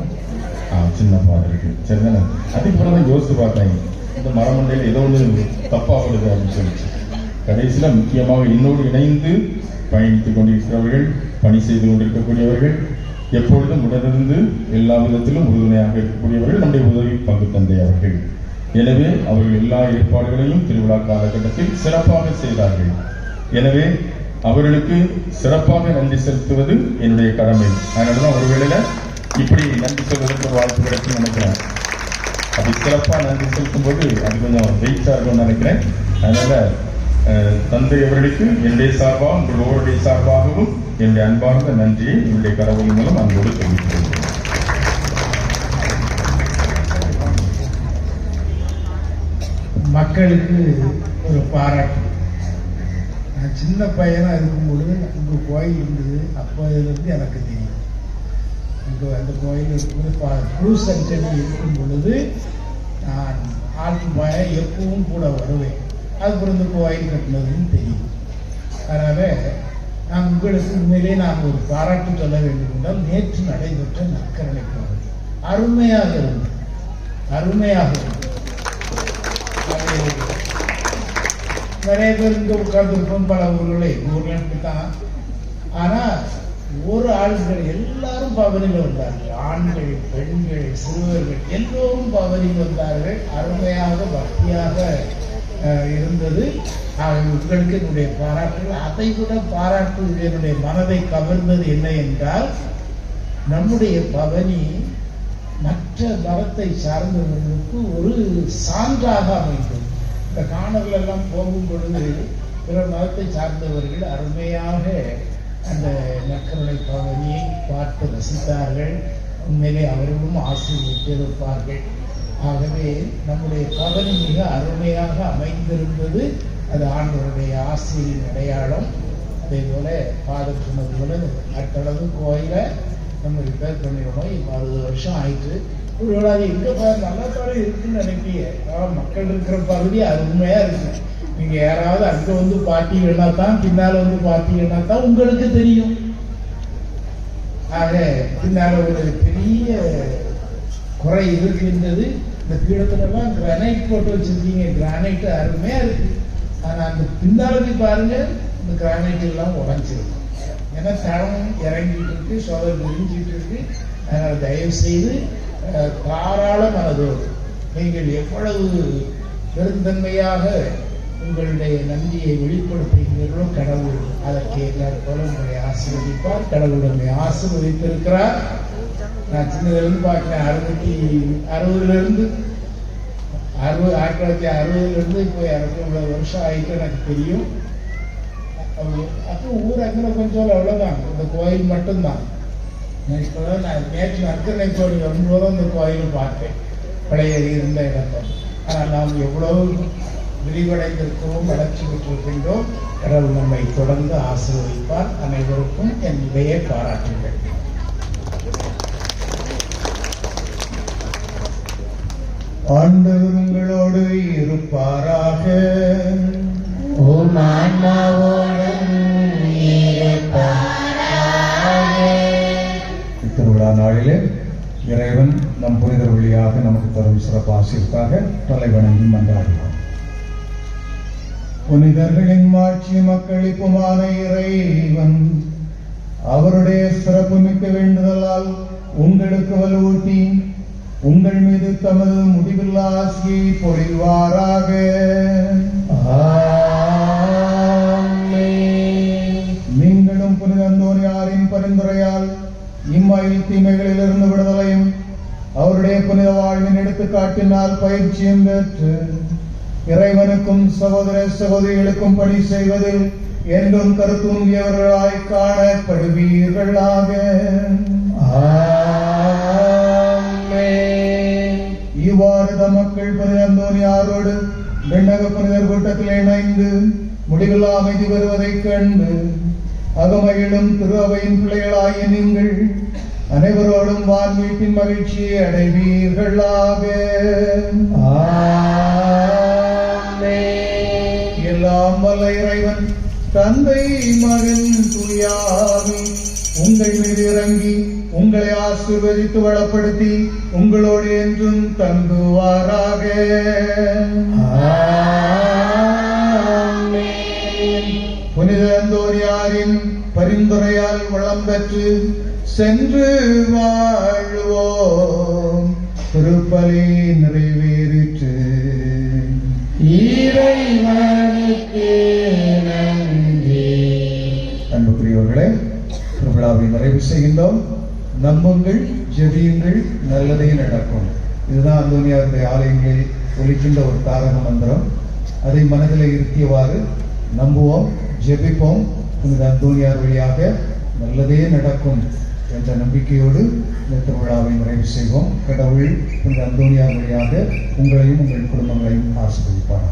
சின்ன பாடலுக்கு சரிதானே. அதுக்கு பிறகு தான் யோசித்து பார்த்தாங்க, இந்த மரமண்டையில் ஏதோ ஒன்று தப்பாக அப்படின்னு சொல்லிச்சு. கடைசியில் முக்கியமாக என்னோடு இணைந்து பயணித்துக் கொண்டிருக்கிறவர்கள், பணி செய்து கொண்டிருக்கக்கூடியவர்கள், எப்பொழுதும் உடனிருந்து எல்லா விதத்திலும் உறுதுணையாக இருக்கக்கூடியவர்கள் நம்முடைய உதவி பங்கு தந்தை அவர்கள். எனவே அவர்கள் எல்லா ஏற்பாடுகளையும் திருவிழா காலகட்டத்தில் சிறப்பாக செய்தார்கள். எனவே அவர்களுக்கு சிறப்பாக நன்றி செலுத்துவது என்னுடைய கடமை. அதனாலதான் ஒருவேளை இப்படி நன்றி சொல்வதற்கு ஒரு வாய்ப்பு கிடைக்கும் நினைக்கிறேன். அப்படி சிறப்பாக நன்றி செலுத்தும் போது அது கொஞ்சம் வெயிட்டா இருக்கும்னு நினைக்கிறேன். அதனால தந்தை அவர்களுக்கு என்னுடைய சார்பாகவும் உங்கள் ஒவ்வொருடைய சார்பாகவும் என்னுடைய அன்பார்ந்த நன்றியை என்னுடைய கடவுள் மூலம் அன்போடு தெரிவித்துக் கொள்கிறேன். மக்களுக்கு ஒரு பாராட்டு. நான் சின்ன பையனாக இருக்கும் பொழுது அங்கே கோயில் இருந்தது. அப்போதிலிருந்து எனக்கு தெரியும். அங்கே அந்த கோயில் இருக்கும்போது க்ரூஸ் அடிக்கடி இருக்கும் பொழுது நான் ஆட்டு பாய எப்பவும் கூட வருவேன். அதுக்கப்புறம் இந்த கோயில் கட்டினதுன்னு தெரியும். அதனால் நான் உங்களுக்கு உண்மையிலே நான் ஒரு பாராட்டு சொல்ல வேண்டும் என்றால் நேற்று நடைபெற்ற நற்கருணை பாதை அருமையாக இருந்தது. அருமையாக இருந்தது. நிறைய பேர் இங்கே உட்கார்ந்துருப்போம், பல ஊர்களை ஊர்லன்னு தான். ஆனால் ஒரு ஆளுகள் எல்லாரும் பவனில் வந்தார்கள். ஆண்கள், பெண்கள், சிறுவர்கள் எல்லோரும் பவனில் வந்தார்கள். அருமையாக பக்தியாக இருந்தது. உங்களுக்கு என்னுடைய பாராட்டுகள். அதை விட பாராட்டு என்னுடைய மனதை கவர்ந்தது என்ன என்றால், நம்முடைய பவனி மற்ற மதத்தை சார்ந்தவர்களுக்கு ஒரு சான்றாக அமைந்தது. இந்த காணல் எல்லாம் போகும் பொழுது பிற மதத்தை சார்ந்தவர்கள் அருமையாக அந்த நற்கருணை பவனியை பார்த்து ரசித்தார்கள். உண்மையிலே அவர்களும் ஆசீர்வதித்திருப்பார்கள். ஆகவே நம்முடைய பவனி மிக அருமையாக அமைந்திருந்தது. அது ஆண்டவருடைய ஆசையின் அடையாளம். அதே போல ஃபாதர் சொன்னது போல அடுத்தளவு கோயிலை நம்ம ரிப்பேர் பண்ணிடணும். 60 வருஷம் ஆயிட்டு. ஒருவேளை அது எங்கே நல்லா தானே இருக்குன்னு நினைப்பீங்க. மக்கள் இருக்கிற பகுதி அருமையா இருக்கு. நீங்க யாராவது அங்கே வந்து பார்த்தீங்கன்னா தான், பின்னால வந்து பார்த்தீங்கன்னா தான் உங்களுக்கு தெரியும். ஆக பின்னால ஒரு பெரிய குறை இருக்கின்றது. இந்த பீடத்துலலாம் கிரானைட் போட்டு வச்சிருக்கீங்க. கிரானைட் அருமையா இருக்கு. ஆனா அந்த பின்னால போய் பாருங்க, இந்த கிரானைட் எல்லாம் உடஞ்சிருக்கு. ஏன்னா தரம் இறங்கிட்டு இருக்கு, சோதனை விரிஞ்சிட்டு இருக்கு. அதனால் தயவு செய்து தாராள மனதோடு நீங்கள் எவ்வளவு பெருந்தன்மையாக உங்களுடைய நன்றியை வெளிப்படுத்துகிறீர்களோ கடவுள் அதற்கு ஏற்றாற்போல உங்களை ஆசீர்வதிப்பார். கடவுள் உங்களை ஆசீர்வதித்திருக்கிறார். நான் சின்னதிலிருந்து பார்க்கிறேன். 1960 இப்போ 250 வருஷம் ஆயிட்டு எனக்கு தெரியும். அப்போ ஊர் அங்கே கொஞ்சம் அவ்வளோதான், இந்த கோயில் மட்டும்தான். இப்போதான் நான் நேற்று நற்கருணை கோயில் வரும்போது அந்த கோயிலை பார்த்தேன், பழைய இருந்த இடத்தை. ஆனால் நாம் எவ்வளவு விரிவடைந்திருக்கிறோம், வளர்ச்சி பெற்றிருக்கின்றோம். கடவுள் நம்மை தொடர்ந்து ஆசீர்வதிப்பார். அனைவருக்கும் என் இதையே பாராட்டுங்கள். ஆண்டவர் உங்களோடு இருப்பாராக. உம் ஆன்மாவோடும் இருப்பாராக. இத்திருவிழா நாளிலே இறைவன் நம் புனிதர் வழியாக நமக்கு தரும் சிறப்பு ஆசீர்வாக தலை வணங்கி மன்றாடுகிறோம். புனிதர்களின் மாட்சி மக்களிப்புமான இறைவன் அவருடைய சிறப்பு மிக்க வேண்டுதலால் உங்களுக்கு வலுவூட்டி உங்கள் மீது தமது முடிவில்லா ஆசியை பொழிவாராக. நீங்களும் புனித அந்தோனியாரின் பரிந்துரையால் இம்மாயில் தீமைகளிலிருந்து விடுதலையும் அவருடைய புனித வாழ்வின் எடுத்துக்காட்டினால் பயிற்சியும் பெற்று இறைவனுக்கும் சகோதர சகோதரிகளுக்கும் பணி செய்வதில் என்றும் கருத்தூங்கியவர்களாய் காணப்படுவீர்களாக. இவ்வாறு மக்கள் புனித அந்தோனியாரோடு விண்ணக புனிதர் கூட்டத்தில் இணைந்து முடிவில்லா அமைதி வருவதைக் கண்டு அகமகிழும் திரு அவையின் பிள்ளைகளாகிய நீங்கள் அனைவரோடும் வான்மீட்டின் மகிழ்ச்சியை அடைவீர்களாக. எல்லாம் வல்ல இறைவன் தந்தை மகன் தூயாவி உங்கள் மீது இறங்கி உங்களை ஆசீர்வதித்து வளப்படுத்தி உங்களோடு என்றும் தங்குவாராக. புனித அந்தோனியாரின் பரிந்துரையால் வளம் பெற்று சென்று வாழ்வோம். திருப்பலி நிறைவேறிற்று. இறைவனுக்கு நன்றி. அன்புக்குரியவர்களே, திருவிழாவை நிறைவு செய்கின்றோம். நம்புங்கள், ஜெபியுங்கள், நல்லதே நடக்கும். இதுதான் அந்தோனியாருடைய ஆலயங்களில் ஒலிக்கின்ற ஒரு தாரக மந்திரம். அதை மனதில் இருத்தியவாறு நம்புவோம், ஜெபிப்போம். புனித அந்தோனியார் வழியாக நல்லதே நடக்கும் என்ற நம்பிக்கையோடு இந்த திருவிழாவை நிறைவு செய்வோம். கடவுள் புனித அந்தோனியார் வழியாக உங்களையும் உங்கள் குடும்பங்களையும் ஆசீர்வதிப்பார்.